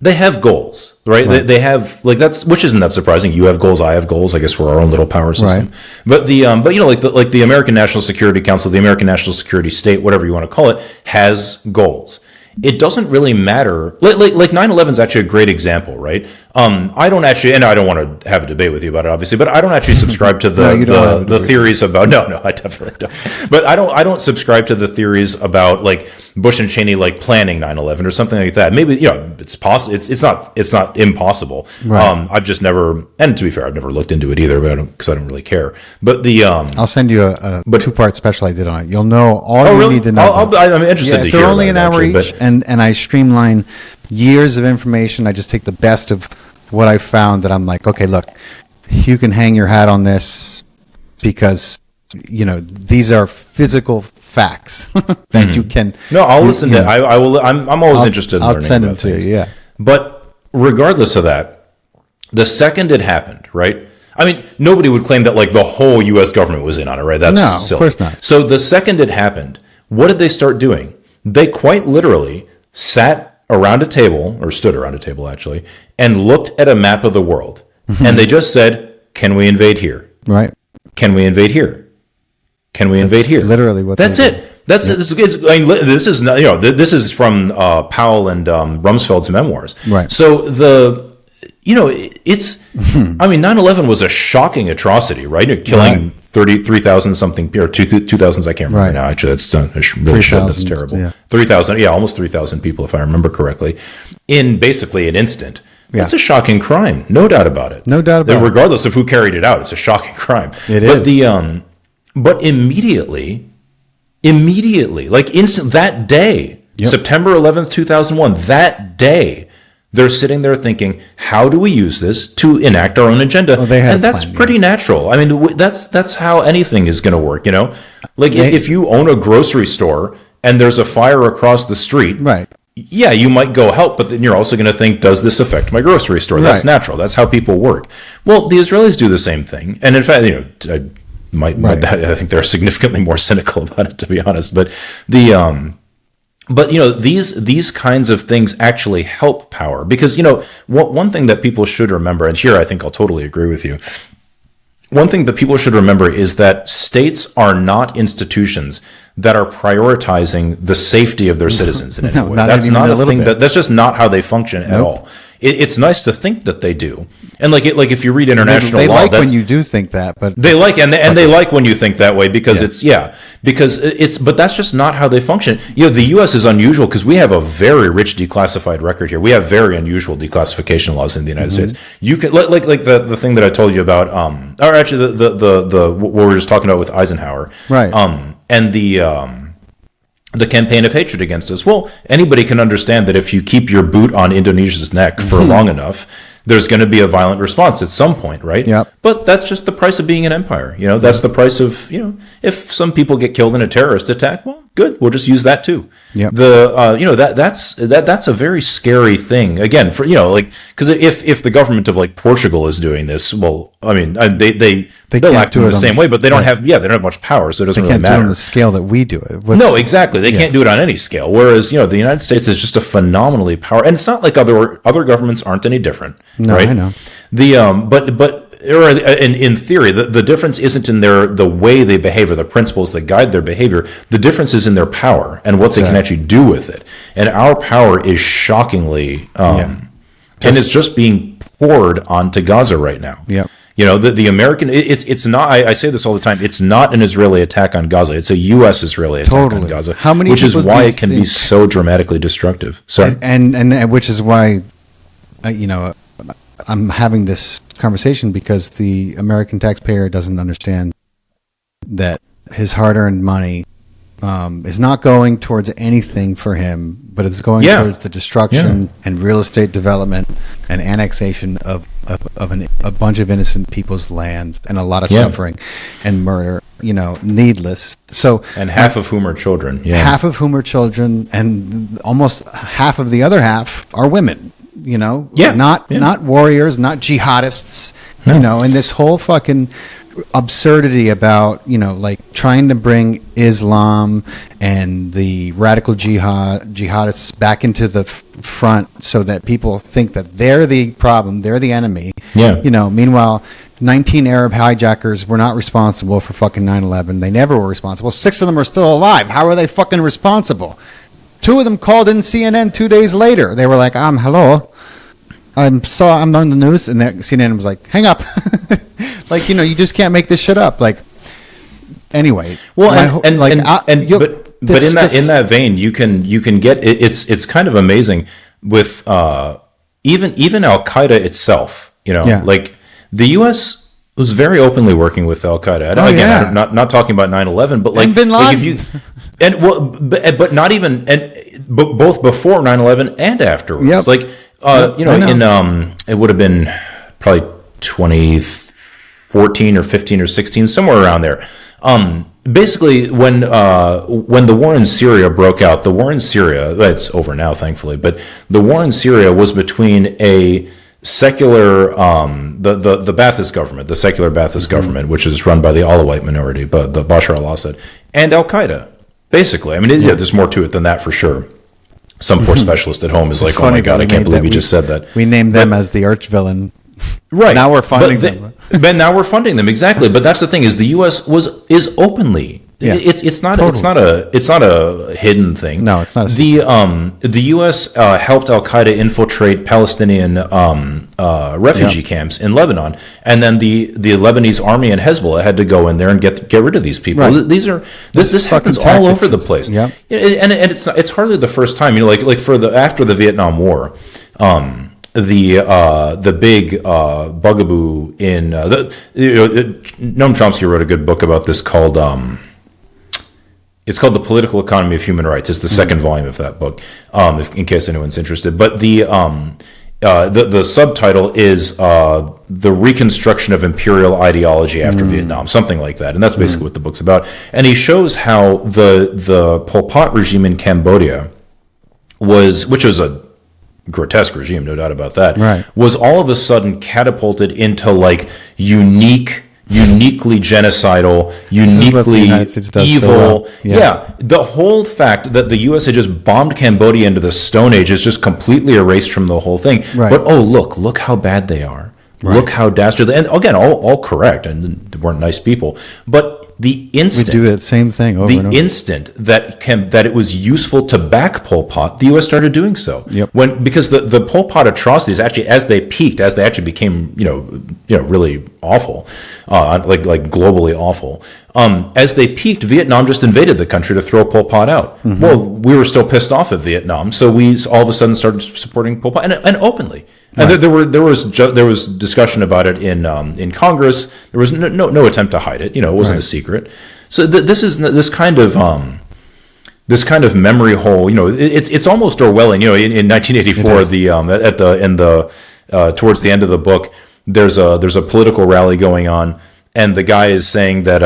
they have goals, right? They have which isn't that surprising. You have goals, I have goals. I guess we're our own little power system. Right. But the American National Security Council, the American National Security State, whatever you want to call it, has goals. It doesn't really matter. Like 9/11 is actually a great example, right? I don't actually, and I don't want to have a debate with you about it, obviously, but I don't actually subscribe to the theories about. No, I definitely don't. But I don't subscribe to the theories about like Bush and Cheney planning 9/11 or something like that. Maybe it's possible. It's not impossible. Right. I've just never, and to be fair, I've never looked into it either, because I don't really care. But I'll send you a 2-part special I did on it. You'll know all you need to know. I'm interested to hear. They're only an hour each. And I streamline years of information. I just take the best of what I found that I'm like, okay, look, you can hang your hat on this because, these are physical facts that you can. No, I'll listen to it. I will. I'm always interested in learning. I'll send them to you, yeah. But regardless of that, the second it happened, right? I mean, nobody would claim that the whole U.S. government was in on it, right? That's silly. Of course not. So the second it happened, what did they start doing? They quite literally sat around a table, or stood around a table actually, and looked at a map of the world. And they just said, "Can we invade here? Right. Can we invade here? Can we invade here?" Literally what that's it. That's it. This is not, this is from Powell and Rumsfeld's memoirs. Right. So it's 9/11 was a shocking atrocity, right? Killing 33,000 something, or 2,000s, I can't remember now. Actually, that's really shouldn't. That's terrible. Yeah. 3,000, almost 3,000 people, if I remember correctly, in basically an instant. Yeah. That's a shocking crime, no doubt about it. No doubt about it. Regardless of who carried it out, it's a shocking crime. It is. But immediately, instant that day, September 11th, 2001, that day, they're sitting there thinking, how do we use this to enact our own agenda? Well, and that's pretty natural. I mean, that's how anything is going to work, if you own a grocery store and there's a fire across the street, right? Yeah, you might go help, but then you're also going to think, does this affect my grocery store? That's natural. That's how people work. Well, the Israelis do the same thing. And in fact, I think they're significantly more cynical about it, to be honest. But these kinds of things actually help power, because one thing that people should remember, and here I think I'll totally agree with you. One thing that people should remember is that states are not institutions that are prioritizing the safety of their citizens in any way. That's not a thing. That's just not how they function at all. It's nice to think that they do, and if you read international law, they like when you do think that, but they like they like when you think that way because but that's just not how they function. The U.S. is unusual because we have a very rich declassified record here. We have very unusual declassification laws in the United States. You can like the thing that I told you about, or actually the what we were just talking about with Eisenhower, right? And the campaign of hatred against us. Well, anybody can understand that if you keep your boot on Indonesia's neck for long enough, there's going to be a violent response at some point, right? Yep. But that's just the price of being an empire. That's the price of, if some people get killed in a terrorist attack, well, good. We'll just use that too. Yep. That's a very scary thing. Again, because if the government of Portugal is doing this, well, I mean, they'll act in the same way, but they don't have much power, so it doesn't really matter. They can't do it on the scale that we do it. No, exactly. They can't do it on any scale. Whereas, the United States is just a phenomenally powerful, and it's not like other governments aren't any different. No, right? I know. In theory, the difference isn't in the way they behave or the principles that guide their behavior. The difference is in their power and what they can actually do with it. And our power is shockingly, and it's just being poured onto Gaza right now. Yeah. The American, it's not, I say this all the time, it's not an Israeli attack on Gaza. It's a U.S. Israeli attack on Gaza. How many which is people why do you it can be think- so dramatically destructive. So, and which is why, I'm having this conversation because the American taxpayer doesn't understand that his hard-earned money is not going towards anything for him, but it's going towards the destruction and real estate development and annexation of a bunch of innocent people's lands and a lot of suffering and murder, needless. So, and half of whom are children. Yeah. Half of whom are children, and almost half of the other half are women. Not warriors, not jihadists. And this whole fucking absurdity about trying to bring Islam and the radical jihadists back into the front so that people think that they're the problem, they're the enemy. Meanwhile, 19 Arab hijackers were not responsible for fucking 9/11. They never were responsible. 6 of them are still alive. How are they fucking responsible? 2 of them called in CNN 2 days later. They were like, hello. I'm on the news, and CNN was like, hang up. You just can't make this shit up. Anyway. Well, but in that vein, you can get it's kind of amazing with even Al Qaeda itself. The U.S. was very openly working with Al Qaeda. I'm not talking about 9/11, but and Bin Laden. but not even both before 9/11 and afterwards. Yep. It would have been probably 2014 or 15 or 16, somewhere around there. Basically, when the war in Syria broke out, it's over now, thankfully, but the war in Syria was between a secular, the Ba'athist government, the secular Ba'athist government, which is run by the Alawite minority, but the Bashar al-Assad, and Al Qaeda. Basically, I mean, there's more to it than that for sure. Some poor specialist at home is like, "Oh my God, I can't believe you just said that." We named them as the arch villain. Right. Now we're funding them. But now we're funding them, exactly. But that's the thing, is the U.S. is openly. Yeah, it's not totally. it's not a hidden thing. No, it's not. The U.S. Helped Al Qaeda infiltrate Palestinian refugee camps in Lebanon, and then the Lebanese army and Hezbollah had to go in there and get rid of these people. Right. This happens all over the place. Yeah, and it's hardly the first time. After the Vietnam War. The big bugaboo in Noam Chomsky wrote a good book about this called it's called The Political Economy of Human Rights. It's the second volume of that book, in case anyone's interested. But the subtitle is The Reconstruction of Imperial Ideology After Vietnam, something like that. And that's basically what the book's about. And he shows how the Pol Pot regime in Cambodia which was a grotesque regime, no doubt about that, right, was all of a sudden catapulted into uniquely genocidal, uniquely evil. So well. The whole fact that the U.S. had just bombed Cambodia into the Stone Age is just completely erased from the whole thing. Right. But look how bad they are. Right. Look how dastardly, and again, all correct, and they weren't nice people. But the instant we do the same thing over and over. Instant that it was useful to back Pol Pot, the U.S. started doing so. Yep. Because the Pol Pot atrocities actually, as they peaked, as they actually became really awful, like globally awful. As they peaked, Vietnam just invaded the country to throw Pol Pot out. Mm-hmm. Well, we were still pissed off at Vietnam, so we all of a sudden started supporting Pol Pot and openly. Right. And there was discussion about it in Congress. There was no attempt to hide it. It wasn't a secret. So this is this kind of this kind of memory hole. It's almost Orwellian. In 1984, towards the end of the book, there's a political rally going on, and the guy is saying that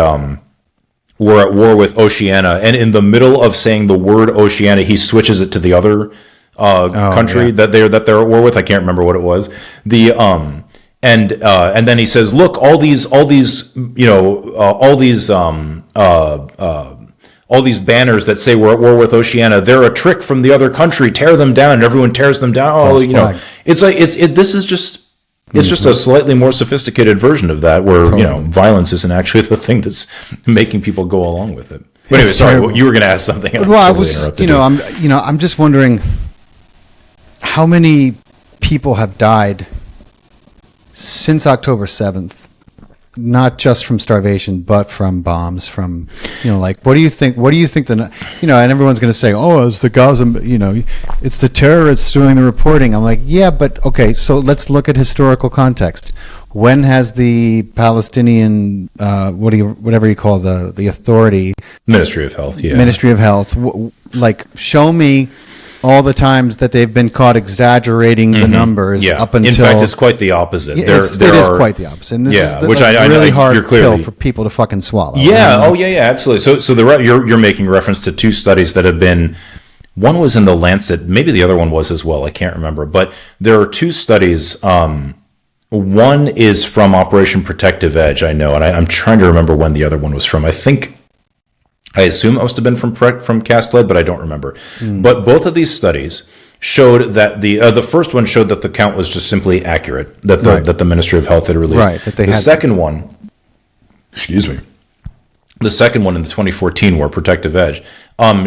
we're at war with Oceania, and in the middle of saying the word Oceania, he switches it to the other country that they're at war with. I can't remember what it was. And then he says, "Look, all these banners that say we're at war with Oceania, they're a trick from the other country. Tear them down." And everyone tears them down. This is just. It's just a slightly more sophisticated version of that, where violence isn't actually the thing that's making people go along with it. But anyway, sorry, you were going to ask something. I was, I'm just wondering how many people have died since October 7th, not just from starvation, but from bombs, from, what do you think, and everyone's going to say, oh, it's the Gaza, it's the terrorists doing the reporting. I'm like, yeah, but okay, so let's look at historical context. When has the Palestinian, whatever you call the authority, Ministry of Health, show me all the times that they've been caught exaggerating the numbers up until... In fact, it's quite the opposite. It is quite the opposite. And this is which really hard you're clearly, pill for people to fucking swallow. Yeah, absolutely. So you're making reference to two studies that have been... One was in the Lancet, maybe the other one was as well, I can't remember. But there are two studies. One is from Operation Protective Edge, I know, and I'm trying to remember when the other one was from. I assume it must have been from Castled, but I don't remember. But both of these studies showed that the first one showed that the count was just simply accurate, that the Ministry of Health had released. Right. The second one in the 2014 war, Protective Edge,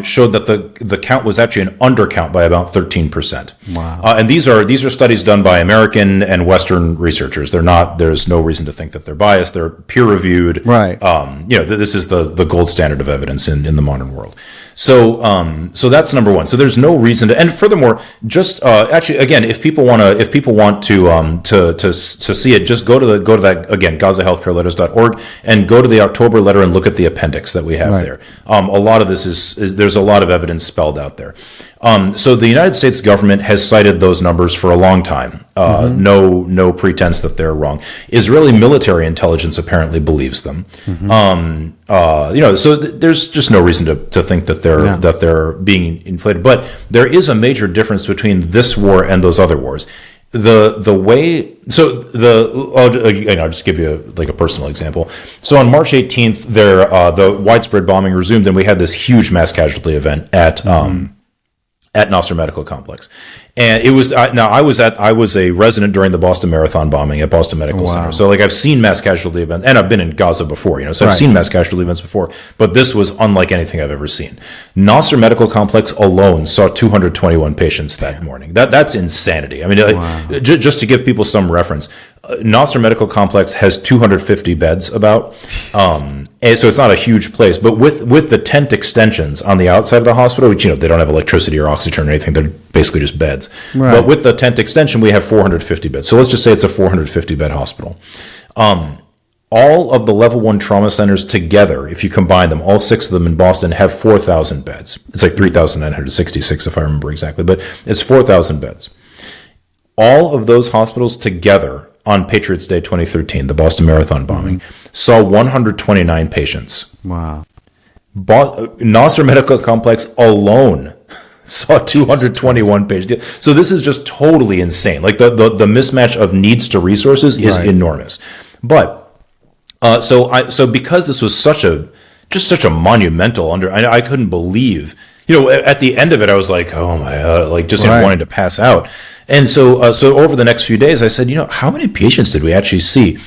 showed that the count was actually an undercount by about 13%. Wow. And these are studies done by American and Western researchers. There's no reason to think that they're biased. They're peer reviewed. Right. This is the gold standard of evidence in the modern world. So that's number one. So there's no reason to, and furthermore, just actually, again, if people want to see it, just go to that again, GazaHealthCareLetters.org, and go to the October letter and look at the appendix that we have there. A lot of this is there's a lot of evidence spelled out there. So the United States government has cited those numbers for a long time. No pretense that they're wrong. Israeli military intelligence apparently believes them. So there's just no reason to think that they're being inflated. But there is a major difference between this war and those other wars. I'll just give you like a personal example. So on March 18th, the widespread bombing resumed, and we had this huge mass casualty event at Nasser Medical Complex. And it was I was a resident during the Boston Marathon bombing at Boston Medical Center. So I've seen mass casualty events, and I've been in Gaza before, so I've seen mass casualty events before, but this was unlike anything I've ever seen. Nasser Medical Complex alone saw 221 patients that morning. That's insanity. I mean, just to give people some reference, Nasser Medical Complex has 250 beds about, and so it's not a huge place. But with the tent extensions on the outside of the hospital, which they don't have electricity or oxygen or anything, they're basically just beds. Right. But with the tent extension, we have 450 beds. So let's just say it's a 450 bed hospital. All of the level 1 trauma centers together, if you combine them, all 6 of them in Boston, have 4,000 beds. It's like 3,966 if I remember exactly, but it's 4,000 beds. All of those hospitals together on Patriots Day 2013, the Boston Marathon bombing, saw 129 patients. Wow. Nasser Medical Complex alone saw 221 patients. So this is just totally insane. Like the mismatch of needs to resources is enormous. But so because this was such a monumental I couldn't believe. At the end of it, I was like, oh my God, wanting to pass out. And so over the next few days, I said, how many patients did we actually see?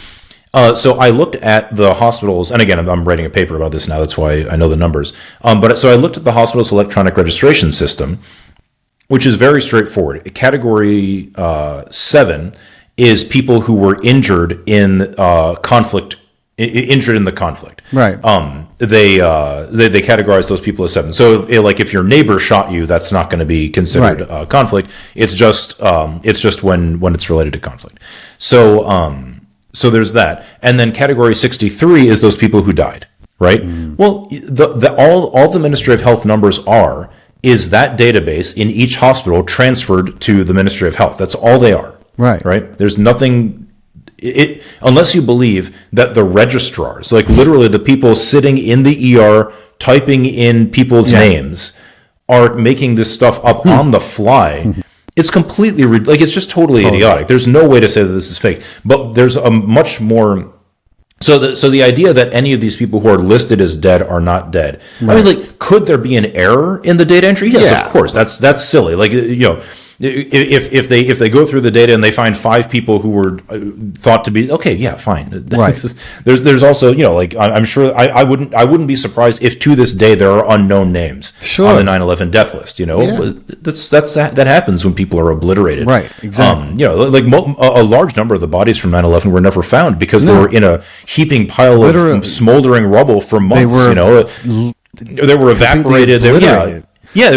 So I looked at the hospitals, and again, I'm writing a paper about this now. That's why I know the numbers. So I looked at the hospital's electronic registration system, which is very straightforward. Category 7 is people who were injured in conflict. Injured in the conflict. Right. They categorize those people as 7. So if your neighbor shot you, that's not going to be considered conflict. It's just when it's related to conflict. So there's that. And then category 63 is those people who died. right? Well, all the Ministry of Health numbers is that database in each hospital transferred to the Ministry of Health. That's all they are. Right. There's nothing, unless you believe that the registrars, like literally the people sitting in the ER typing in people's names, are making this stuff up on the fly. It's completely, it's just totally idiotic. There's no way to say that this is fake. But there's a much more. So the idea that any of these people who are listed as dead are not dead. I mean, could there be an error in the data entry? Yes, of course. That's silly. If they go through the data and they find 5 people who were thought to be fine. There's also I'm sure I wouldn't be surprised if to this day there are unknown names on the 9/11 death list. That happens when people are obliterated. Right. Exactly. A large number of the bodies from 9/11 were never found because they were in a heaping pile of smoldering rubble for months. They were evaporated. They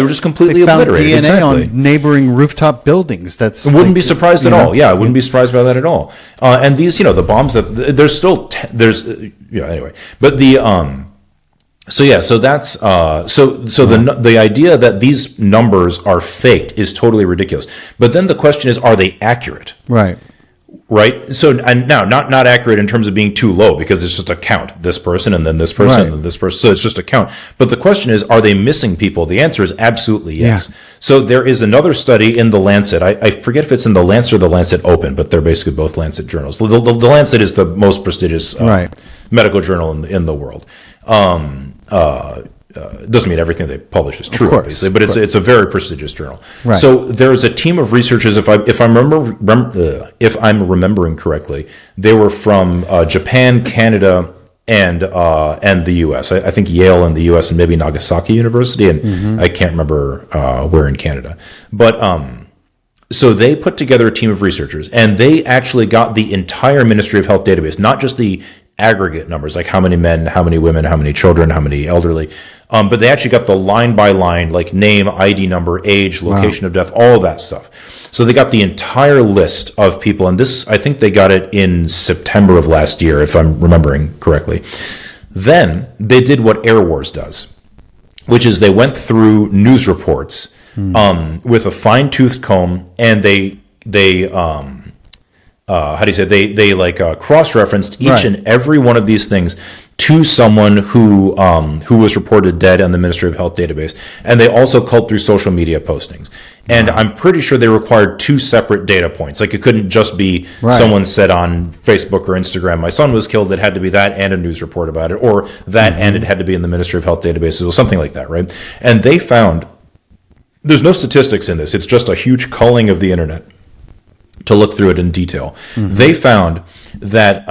were just completely obliterated. They found DNA on neighboring rooftop buildings. I wouldn't be surprised at all. I wouldn't be surprised by that at all. And these, the bombs that there's still anyway. But the the idea that these numbers are faked is totally ridiculous. But then the question is, are they accurate? Right. So, and now not accurate in terms of being too low, because it's just a count, this person and then this person and then this person. So it's just a count. But the question is, are they missing people? The answer is absolutely yes. Yeah. So there is another study in the Lancet. I forget if it's in the Lancet or the Lancet Open, but they're basically both Lancet journals. The Lancet is the most prestigious medical journal in the world. Doesn't mean everything they publish is true, obviously, but it's a very prestigious journal. Right. So there is a team of researchers. If I'm remembering correctly, they were from Japan, Canada, and the U.S. I think Yale in the U.S. and maybe Nagasaki University, and I can't remember where in Canada. But so they put together a team of researchers, and they actually got the entire Ministry of Health database, not just the aggregate numbers, like how many men, how many women, how many children, how many elderly, but they actually got the line by line, like name, ID number, age, location of death, all of that stuff. So they got the entire list of people, and this, I think they got it in September of last year, if I'm remembering correctly. Then they did what Air Wars does, which is they went through news reports with a fine-toothed comb, and they cross-referenced each and every one of these things to someone who was reported dead on the Ministry of Health database. And they also culled through social media postings. And I'm pretty sure they required 2 separate data points. Like, it couldn't just be someone said on Facebook or Instagram, my son was killed. It had to be that and a news report about it, or that and it had to be in the Ministry of Health databases or something like that, right? And they found, there's no statistics in this. It's just a huge culling of the internet to look through it in detail. They found that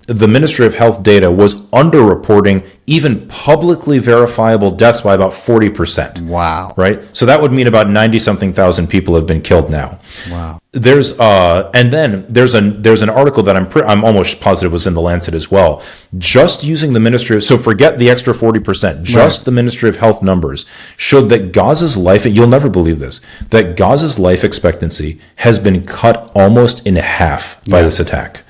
the Ministry of Health data was underreporting even publicly verifiable deaths by about 40%. Wow. Right? So that would mean about 90-something thousand people have been killed now. Wow. There's an article that I'm almost positive was in the Lancet as well. Just using the Ministry of, so forget the extra 40%, just the Ministry of Health numbers showed that Gaza's life, you'll never believe this, that Gaza's life expectancy has been cut almost in half by this attack.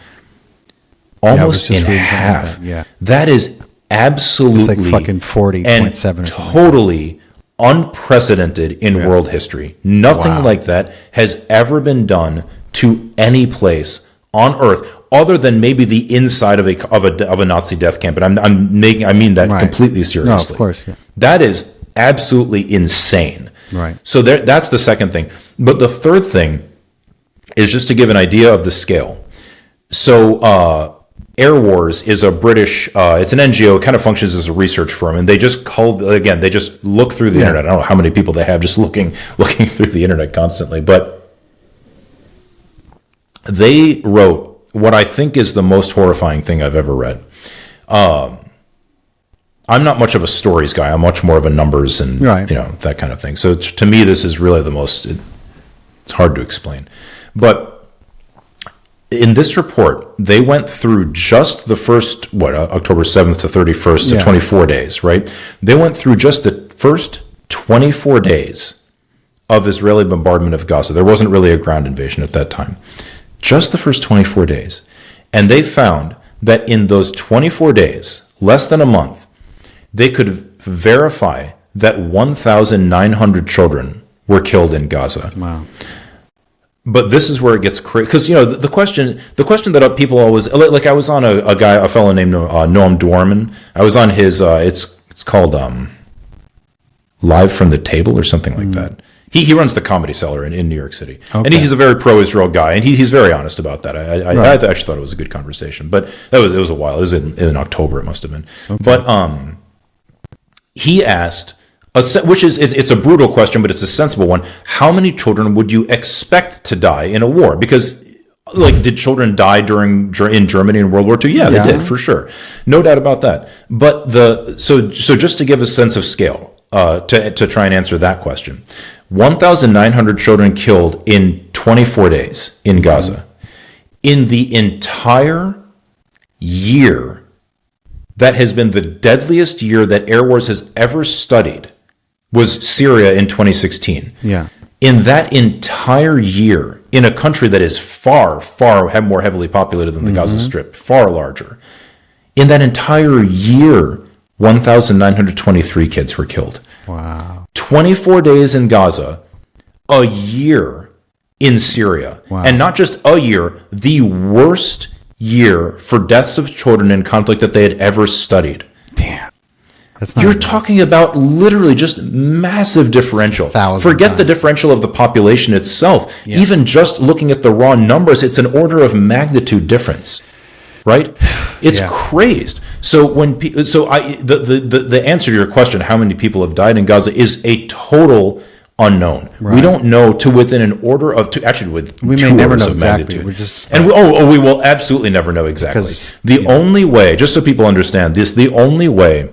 Almost in half. That is absolutely, it's like fucking 40.7 and totally unprecedented in world history. Nothing like that has ever been done to any place on Earth, other than maybe the inside of a Nazi death camp. But I mean that completely seriously. No, of course. Yeah. That is absolutely insane. Right. So that's the second thing. But the third thing is just to give an idea of the scale. So Air Wars is a British, it's an NGO, it kind of functions as a research firm, and they just they just look through the internet. I don't know how many people they have just looking through the internet constantly, but they wrote what I think is the most horrifying thing I've ever read. I'm not much of a stories guy. I'm much more of a numbers and that kind of thing. So to me, this is really the most, it's hard to explain. But in this report, they went through just the first, October 7th to 31st, so 24 days, right? They went through just the first 24 days of Israeli bombardment of Gaza. There wasn't really a ground invasion at that time. Just the first 24 days. And they found that in those 24 days, less than a month, they could verify that 1,900 children were killed in Gaza. Wow. But this is where it gets crazy, because the question that people always, like I was on a fellow named Noam Dworman. I was on his it's called Live from the Table or something like that. He runs the Comedy Cellar in New York City, and he's a very pro-Israel guy, and he's very honest about that. I actually thought it was a good conversation, but it was a while. It was in October, it must have been. Okay. But he asked, which is it's a brutal question, but it's a sensible one. How many children would you expect to die in a war? Because, like, did children die in Germany in World War II? Yeah, they did, for sure, no doubt about that. But so just to give a sense of scale, to try and answer that question, 1,900 children killed in 24 days in Gaza. In the entire year, that has been the deadliest year that Air Wars has ever studied, was Syria in 2016. Yeah. In that entire year, in a country that is far, far more heavily populated than the Gaza Strip, far larger, in that entire year, 1,923 kids were killed. Wow. 24 days in Gaza, a year in Syria. Wow. And not just a year, the worst year for deaths of children in conflict that they had ever studied. Damn. You're talking about literally just massive differential. Forget the differential of the population itself. Yeah. Even just looking at the raw numbers, it's an order of magnitude difference, right? It's crazed. So the answer to your question, how many people have died in Gaza, is a total unknown. Right. We don't know to within an order of we may never know exactly. We will absolutely never know exactly. The only way, just so people understand this, the only way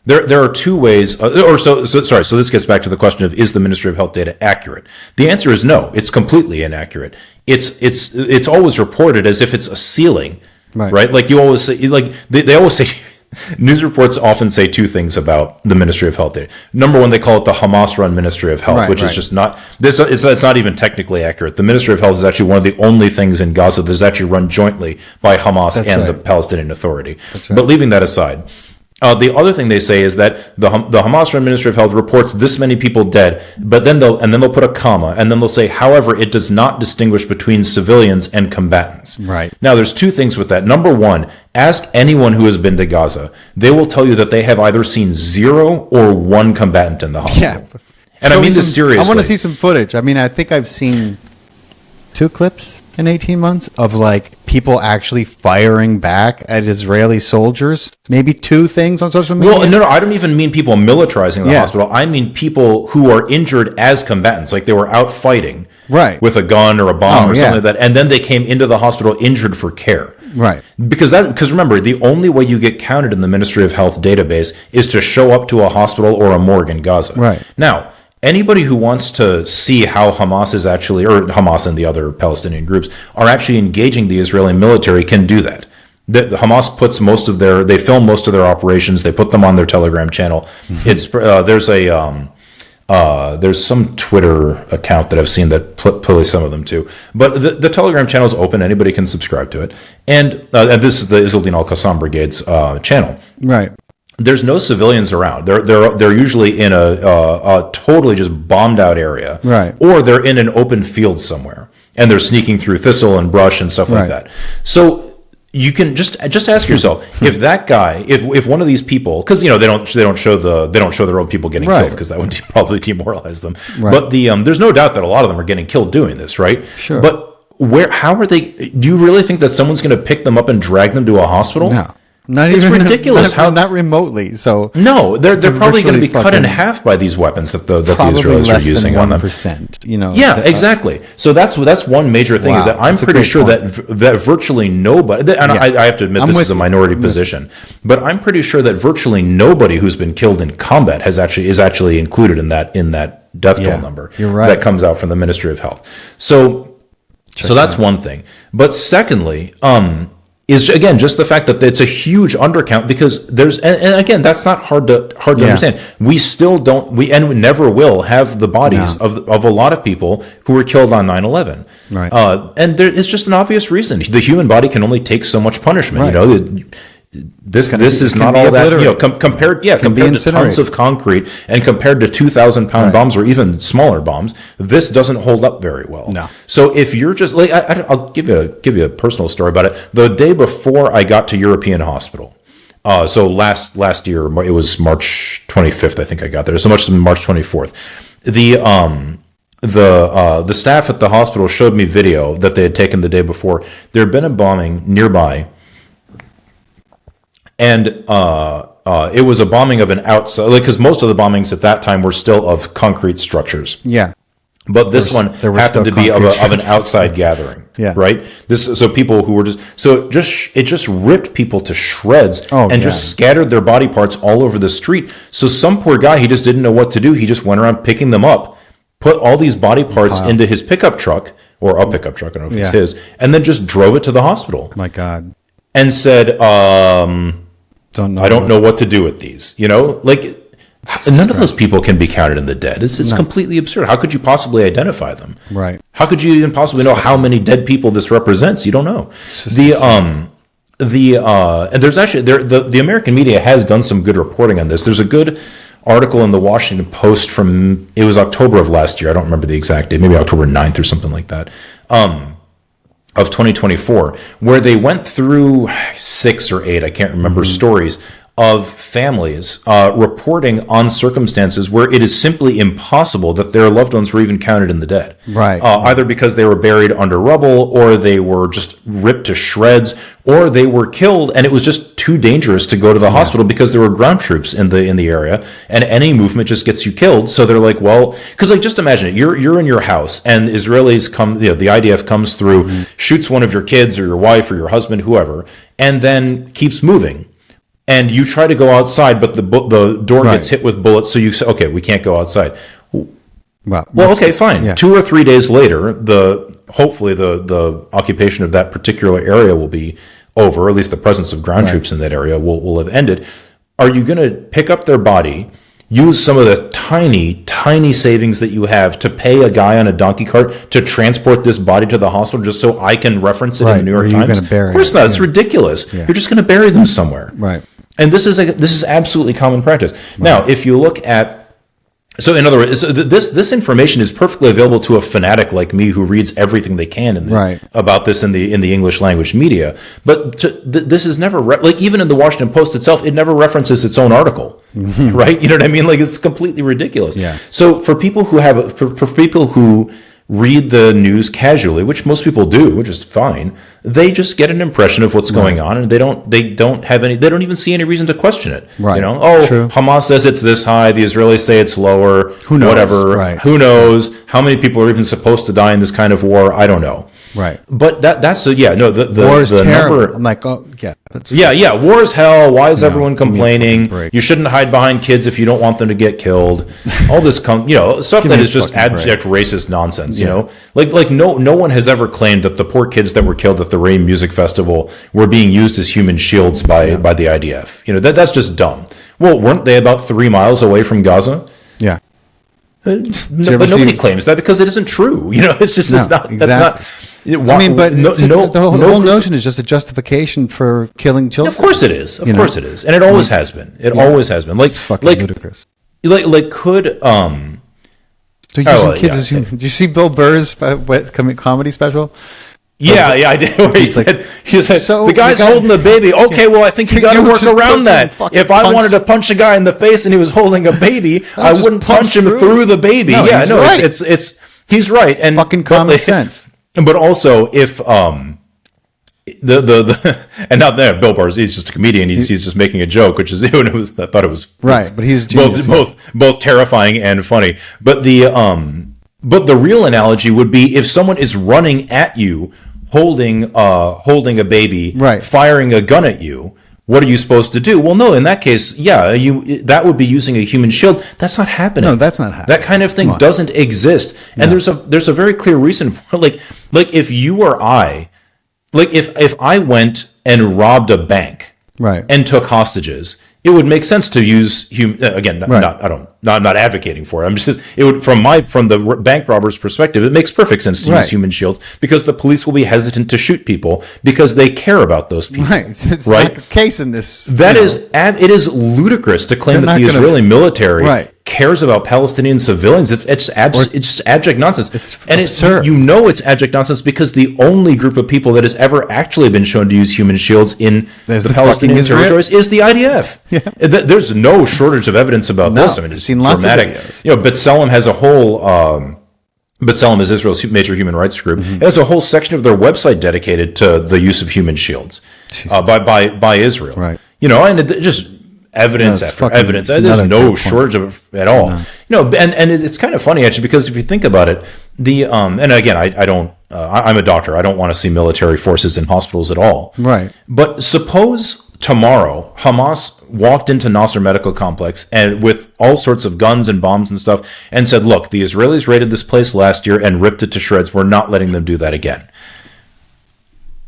there are two ways, so this gets back to the question of, is the Ministry of Health data accurate? The answer is no, it's completely inaccurate. It's always reported as if it's a ceiling, right? Like you always say, like they always say, news reports often say two things about the Ministry of Health data. Number one, they call it the Hamas-run Ministry of Health, which is just not, it's not even technically accurate. The Ministry of Health is actually one of the only things in Gaza that's actually run jointly by Hamas the Palestinian Authority. But leaving that aside, the other thing they say is that the Hamas-run Ministry of Health reports this many people dead, but then they'll put a comma, and then they'll say, however, it does not distinguish between civilians and combatants. Right. Now, there's two things with that. Number one, ask anyone who has been to Gaza. They will tell you that they have either seen 0 or 1 combatant in the hospital. Yeah. And I mean this seriously. I want to see some footage. I mean, I think I've seen 2 clips in 18 months of like people actually firing back at Israeli soldiers. Maybe 2 things on social media. Well, no, I don't even mean people militarizing the hospital. I mean people who are injured as combatants, like they were out fighting with a gun or a bomb or something like that, and then they came into the hospital injured for care. Right. Because remember, the only way you get counted in the Ministry of Health database is to show up to a hospital or a morgue in Gaza. Right. Now, anybody who wants to see how Hamas is actually, or Hamas and the other Palestinian groups are actually engaging the Israeli military, can do that. The Hamas puts they film most of their operations. They put them on their Telegram channel. Mm-hmm. There's some Twitter account that I've seen that plays some of them too. But the Telegram channel is open. Anybody can subscribe to it. And this is the Izzeldin Al-Qassam Brigade's channel. Right. There's no civilians around. They're usually in a totally just bombed out area, right? Or they're in an open field somewhere, and they're sneaking through thistle and brush and stuff like that. So you can just ask yourself, if that guy, if one of these people, because they don't show their own people getting killed, because that would probably demoralize them. Right. But there's no doubt that a lot of them are getting killed doing this, right? Sure. But how are they? Do you really think that someone's going to pick them up and drag them to a hospital? No. It's ridiculous. Not remotely. So no, they're probably going to be cut in half by these weapons that the Israelis are using on them. 1%. Yeah, exactly. So that's one major thing is that I'm pretty sure that virtually nobody. And I have to admit this is a minority position, but I'm pretty sure that virtually nobody who's been killed in combat is actually included in that death toll number. You're right. That comes out from the Ministry of Health. So that's one thing. But secondly, is again just the fact that it's a huge undercount, because and again, that's not hard to understand. We still don't, we never will have the bodies of a lot of people who were killed on 9/11. Right. And it's just an obvious reason. The human body can only take so much punishment. Right. this is not all that, compared to tons of concrete and compared to 2,000-pound bombs or even smaller bombs, this doesn't hold up very well. No. So if you're just like, I'll give you a personal story about it. The day before I got to European Hospital, so last year, it was March 25th, I think I got there. So much as March 24th. The staff at the hospital showed me video that they had taken the day before. There had been a bombing nearby, and it was a bombing of an outside, because most of the bombings at that time were still of concrete structures. Yeah. But this one happened to be of an outside gathering. Yeah. Right. So people who were it just ripped people to shreds just scattered their body parts all over the street. So some poor guy, he just didn't know what to do. He just went around picking them up, put all these body parts into his pickup truck, or a pickup truck, I don't know if it's his, and then just drove it to the hospital. My God. And said, I don't know what to do with these. None of those people can be counted in the dead. It's completely absurd. How could you possibly identify them? Right. How could you even possibly know how many dead people this represents? You don't know. And there's actually the American media has done some good reporting on this. There's a good article in the Washington Post it was October of last year. I don't remember the exact date, maybe October 9th or something like that, of 2024, where they went through 6 or 8, I can't remember, stories of families reporting on circumstances where it is simply impossible that their loved ones were even counted in the dead. Right. Either because they were buried under rubble, or they were just ripped to shreds, or they were killed and it was just too dangerous to go to the hospital because there were ground troops in the area, and any movement just gets you killed. So they're like, well, because just imagine it, you're in your house and Israelis come, the IDF comes through, shoots one of your kids or your wife or your husband, whoever, and then keeps moving. And you try to go outside, but the door gets hit with bullets. So you say, okay, we can't go outside. Well, okay, fine. Yeah. 2 or 3 days later, hopefully the occupation of that particular area will be over, or at least the presence of ground troops in that area will have ended. Are you going to pick up their body, use some of the tiny, tiny savings that you have to pay a guy on a donkey cart to transport this body to the hospital just so I can reference it in the New York Times? Of course not. It's ridiculous. Yeah. You're just going to bury them somewhere. Right. And this is absolutely common practice. Right. Now, if you look at, so in other words, this information is perfectly available to a fanatic like me who reads everything they can about this in the English language media. But this is never even in the Washington Post itself, it never references its own article, right? You know what I mean? Like, it's completely ridiculous. Yeah. So for people who read the news casually, which most people do, which is fine, they just get an impression of what's going on, and they don't even see any reason to question it. Right. True. Hamas says it's this high, the Israelis say it's lower, who knows? Whatever. Right. Who knows? How many people are even supposed to die in this kind of war? I don't know. Right. But that's war is terrible. Number, I'm like, war is hell. Why is everyone complaining? You shouldn't hide behind kids if you don't want them to get killed. All this stuff that is just abject racist nonsense. Like no one has ever claimed that the poor kids that were killed at the Rain Music Festival were being used as human shields by the IDF. That's just dumb. Well, weren't they about 3 miles away from Gaza? Yeah. But nobody claims that because it isn't true. It's just it's not. Exactly. That's not. The whole notion is just a justification for killing children. Of course it is. Of course it is, and it always has been. It always has been. It's fucking ludicrous. Could So using kids as human. Did you see Bill Burr's comedy special? Yeah, I did. Where he said, the guy's holding the baby. Okay, well, I think you got to work around that. If I wanted to punch a guy in the face and he was holding a baby, I wouldn't punch him through the baby. It's he's right. And fucking common sense. But also, if and not there, Bill Burr, he's just a comedian. He's just making a joke, which is I thought it was right. But he's genius, both terrifying and funny. But the real analogy would be if someone is running at you, holding a baby, firing a gun at you. What are you supposed to do? Well, no. In that case, that would be using a human shield. That's not happening. No, that's not happening. That kind of thing doesn't exist. And there's a very clear reason for it. Like if you or I. Like if I went and robbed a bank and took hostages, it would make sense to use again. Right. I'm not advocating for it. I'm just it would from the bank robber's perspective, it makes perfect sense to use human shields because the police will be hesitant to shoot people because they care about those people. Right, it's not the case in this. It is ludicrous to claim that the Israeli military cares about Palestinian civilians. It's just abject nonsense. It's absurd. It's abject nonsense because the only group of people that has ever actually been shown to use human shields in the Palestinian territories is the IDF. Yeah. There's no shortage of evidence about this. I mean, it's seen dramatic. Lots of videos. B'Tselem has a whole. B'Tselem is Israel's major human rights group. It has a whole section of their website dedicated to the use of human shields by Israel. Right. And it just. Evidence after evidence. There's no shortage of it at all. No. And it's kind of funny actually because if you think about it, and again, I don't. I'm a doctor. I don't want to see military forces in hospitals at all. Right. But suppose tomorrow Hamas walked into Nasser Medical Complex and with all sorts of guns and bombs and stuff and said, "Look, the Israelis raided this place last year and ripped it to shreds. We're not letting them do that again."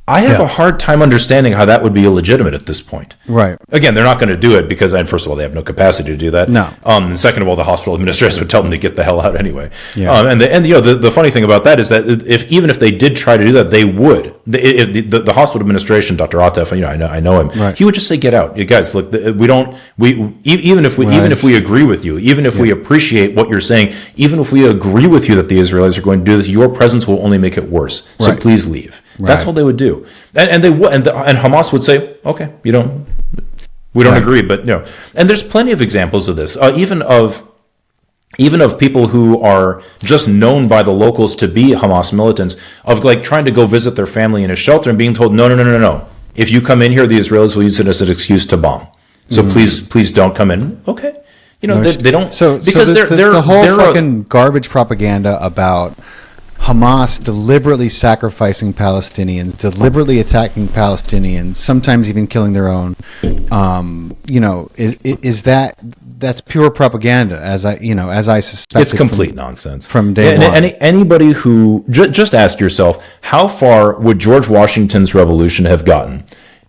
I have a hard time understanding how that would be illegitimate at this point. Right. Again, they're not going to do it because, and first of all, they have no capacity to do that. No. And second of all, the hospital administrators would tell them to get the hell out anyway. Yeah. The funny thing about that is that even if they did try to do that, they would. The hospital administration, Dr. Atef, I know him. Right. He would just say, "Get out, you guys. Look, even if we agree with you, even if we appreciate what you're saying, even if we agree with you that the Israelis are going to do this, your presence will only make it worse. So please leave." That's what they would do, and they would, and Hamas would say, "Okay, we don't agree," but and there's plenty of examples of this, even of people who are just known by the locals to be Hamas militants, of like trying to go visit their family in a shelter and being told, no. If you come in here, the Israelis will use it as an excuse to bomb. So please don't come in. Okay, they don't. Because they're the whole fucking garbage propaganda about Hamas deliberately sacrificing Palestinians, deliberately attacking Palestinians, sometimes even killing their own. That's pure propaganda, as I suspect. It's complete nonsense from day one. Anybody who just ask yourself, how far would George Washington's revolution have gotten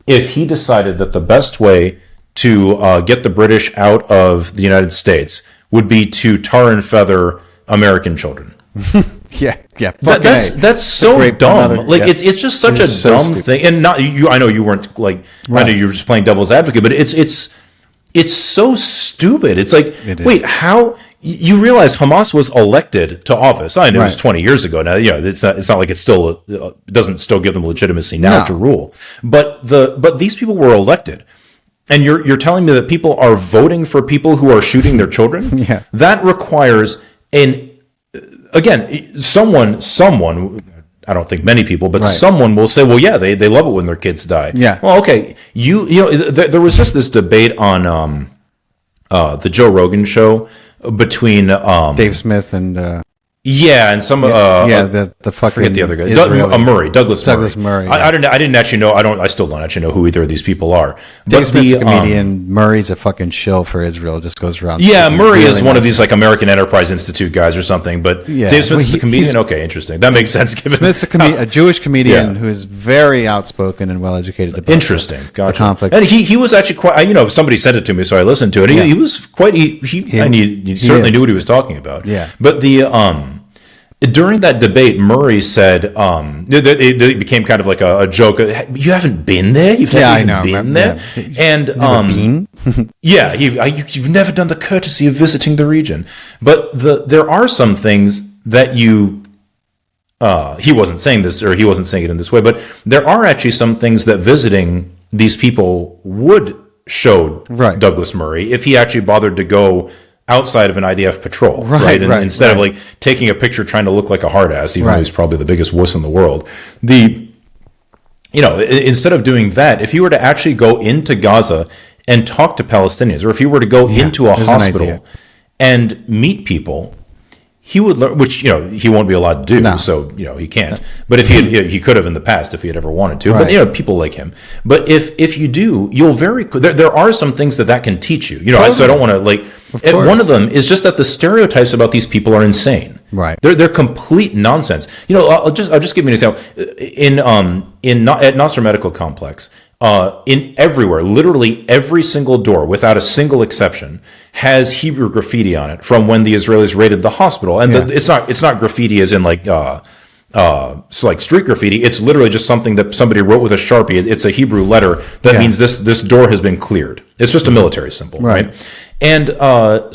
if he decided that the best way to get the British out of the United States would be to tar and feather American children? Yeah. That's so dumb. It's just such a dumb thing. And not you. I know you weren't like. Right. I know you were just playing devil's advocate, but it's so stupid. It's like, wait, how? You realize Hamas was elected to office? I know it was 20 years ago now. It's not like it's still doesn't still give them legitimacy now to rule. But these people were elected. And you're telling me that people are voting for people who are shooting their children? Yeah. That requires someone, I don't think many people, but someone will say, well, yeah, they love it when their kids die. Yeah. Well, okay. There was just this debate on the Joe Rogan show between Dave Smith and and some the fucking, forget the other guy, Douglas Murray. Yeah. I didn't actually know. I still don't actually know who either of these people are. Dave Smith's a comedian. Murray's a fucking shill for Israel. Just goes around. Yeah, Murray is one of these like American Enterprise Institute guys or something. But Dave Smith's a comedian. Okay, interesting. That makes sense. Smith's a Jewish comedian who is very outspoken and well educated. About the conflict. And he was actually quite. Somebody sent it to me, so I listened to it. He was quite. He certainly knew what he was talking about. Yeah. But during that debate, Murray said, it became kind of like a joke. You haven't been there? You've never been there? Yeah. And, been? you've never done the courtesy of visiting the region. But there are some things that he wasn't saying this, or he wasn't saying it in this way, but there are actually some things that visiting these people would show Douglas Murray if he actually bothered to go outside of an IDF patrol, right? Instead of like taking a picture trying to look like a hard ass, even though he's probably the biggest wuss in the world. Instead of doing that, if you were to actually go into Gaza and talk to Palestinians, or if you were to go into a hospital and meet people, he would learn, which he won't be allowed to do, so he can't. But if he could have in the past if he had ever wanted to. But people like him. But if you do, you'll there are some things that can teach you. So I don't want to one of them is just that the stereotypes about these people are insane. Right. They're complete nonsense. I'll just give you an example. At Nasser Medical Complex, in everywhere, literally every single door, without a single exception, has Hebrew graffiti on it from when the Israelis raided the hospital. And it's not graffiti as in like street graffiti. It's literally just something that somebody wrote with a Sharpie. It's a Hebrew letter that means this door has been cleared. It's just a military symbol, right? And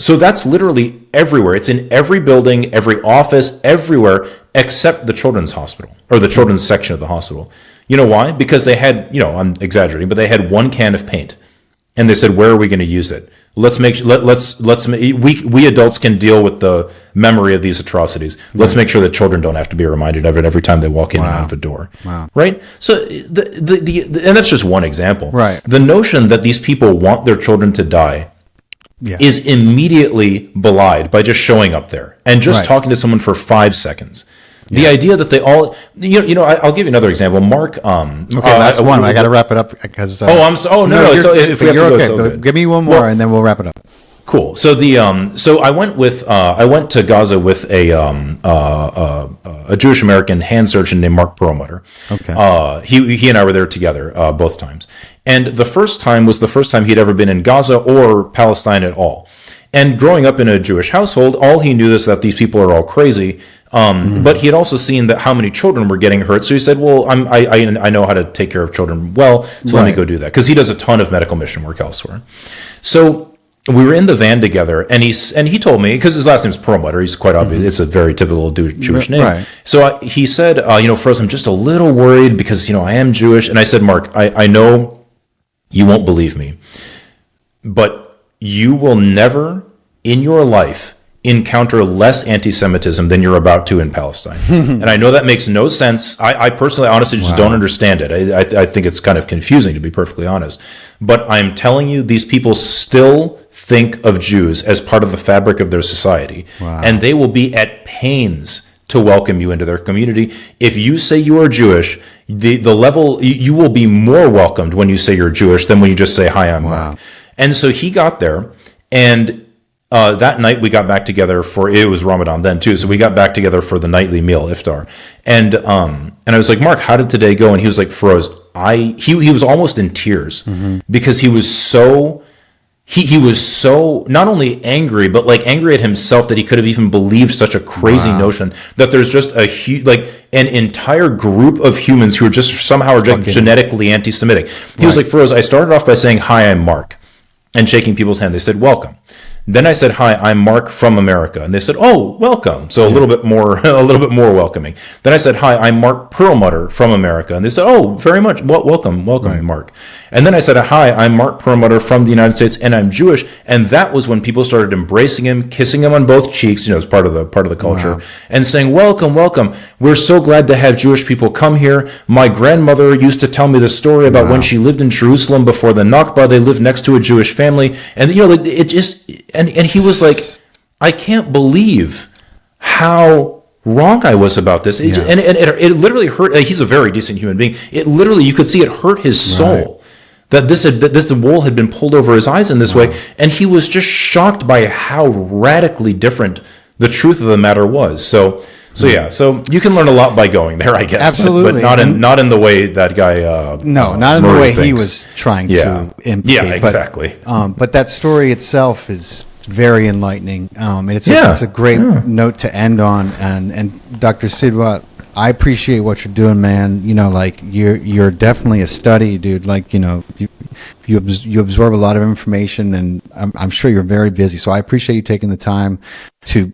so that's literally everywhere. It's in every building, every office, everywhere, except the children's hospital or the children's section of the hospital. You know why? Because they had, I'm exaggerating, but they had one can of paint, and they said, "Where are we going to use it? We adults can deal with the memory of these atrocities. Let's make sure that children don't have to be reminded of it every time they walk in and out of a door." Right? So and that's just one example. Right. The notion that these people want their children to die is immediately belied by just showing up there and just talking to someone for 5 seconds. The idea that they all, I'll give you another example. Mark. Last one. I got to wrap it up because. No. If we have to go, it's so good. Give me one more, and then we'll wrap it up. Cool. So I went to Gaza with a Jewish American hand surgeon named Mark Perlmutter. Okay. He and I were there together both times, and the first time was the first time he'd ever been in Gaza or Palestine at all. And growing up in a Jewish household, all he knew is that these people are all crazy. But he had also seen that how many children were getting hurt. So he said, well, I know how to take care of children well, so let me go do that. Because he does a ton of medical mission work elsewhere. So we were in the van together, and he told me, because his last name is Perlmutter, he's quite obvious, it's a very typical Jewish name. Right. So he said, Feroze, I'm just a little worried because, I am Jewish. And I said, Mark, I know you won't believe me, but you will never in your life encounter less anti-Semitism than you're about to in Palestine. And I know that makes no sense. I personally, honestly, just don't understand it. I think it's kind of confusing, to be perfectly honest. But I'm telling you, these people still think of Jews as part of the fabric of their society. And they will be at pains to welcome you into their community. If you say you are Jewish, the level, you will be more welcomed when you say you're Jewish than when you just say, "Hi, I'm Mark." And so he got there, and that night we got back together it was Ramadan then too, so we got back together for the nightly meal, iftar. And I was like, "Mark, how did today go?" And he was like, "Feroze, he was almost in tears because he was so not only angry, but like angry at himself that he could have even believed such a crazy notion that there's just an entire group of humans who are just somehow genetically anti-Semitic." He was like, "Feroze, I started off by saying, 'Hi, I'm Mark,' and shaking people's hand. They said, 'Welcome.' Then I said, 'Hi, I'm Mark from America.' And they said, 'Oh, welcome.' So a little bit more welcoming. Then I said, 'Hi, I'm Mark Perlmutter from America.' And they said, 'Oh, very much. Welcome, Mark.' And then I said, 'Hi, I'm Mark Perlmutter from the United States, and I'm Jewish.' And that was when people started embracing him, kissing him on both cheeks, as part of the culture, and saying, 'Welcome, welcome. We're so glad to have Jewish people come here. My grandmother used to tell me the story about when she lived in Jerusalem before the Nakba. They lived next to a Jewish family.' And it just. And he was like, "I can't believe how wrong I was about this." And it literally hurt. He's a very decent human being. It literally, you could see it hurt his soul that the wool had been pulled over his eyes in this way. And he was just shocked by how radically different the truth of the matter was. So you can learn a lot by going there, I guess. Absolutely. But not in the way that guy. Not in the way he was trying to implicate. Yeah, exactly. But that story itself is very enlightening. And it's a great note to end on. And Dr. Sidhwa, I appreciate what you're doing, man. You're definitely a study, dude. You absorb a lot of information, and I'm sure you're very busy. So I appreciate you taking the time to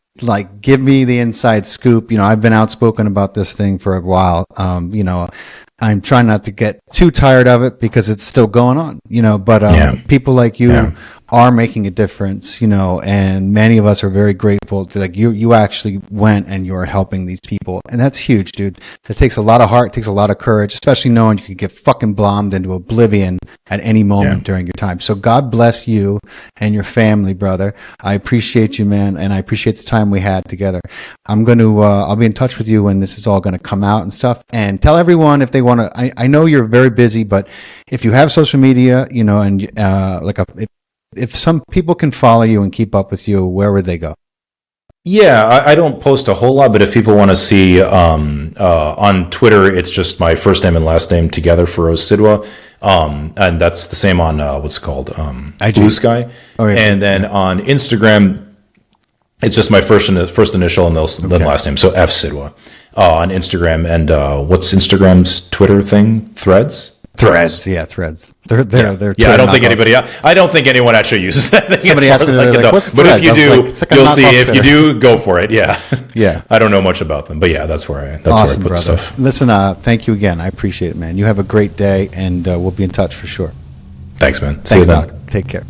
give me the inside scoop. I've been outspoken about this thing for a while. I'm trying not to get too tired of it because it's still going on, but people like you are making a difference, and many of us are very grateful to, you actually went and you're helping these people. And that's huge, dude. It takes a lot of heart, it takes a lot of courage, especially knowing you could get fucking bombed into oblivion at any moment during your time. So God bless you and your family, brother. I appreciate you, man. And I appreciate the time we had together. I'll be in touch with you when this is all going to come out and stuff, and tell everyone if they want to, I know you're very busy, but if you have social media, and if some people can follow you and keep up with you, where would they go? Yeah, I don't post a whole lot, but if people want to see on Twitter, it's just my first name and last name together, Feroze Sidhwa. And that's the same on what's it called, IG. Blue Sky. Oh, yeah. And then on Instagram, it's just my first initial and then last name. So F Sidhwa on Instagram. And what's Instagram's Twitter thing? Threads. Yeah, Threads. They're I don't think I don't think anyone actually uses that thing. Somebody asked me, like, what's but if Threads? you I was do, like, it's like a you'll see. knockoff If you Twitter. do, go for it. Yeah, Yeah. I don't know much about them, but yeah, that's where I Awesome, put brother. stuff. Listen, thank you again. I appreciate it, man. You have a great day, and we'll be in touch for sure. Thanks, man. Thanks, See you then. Doc. Take care.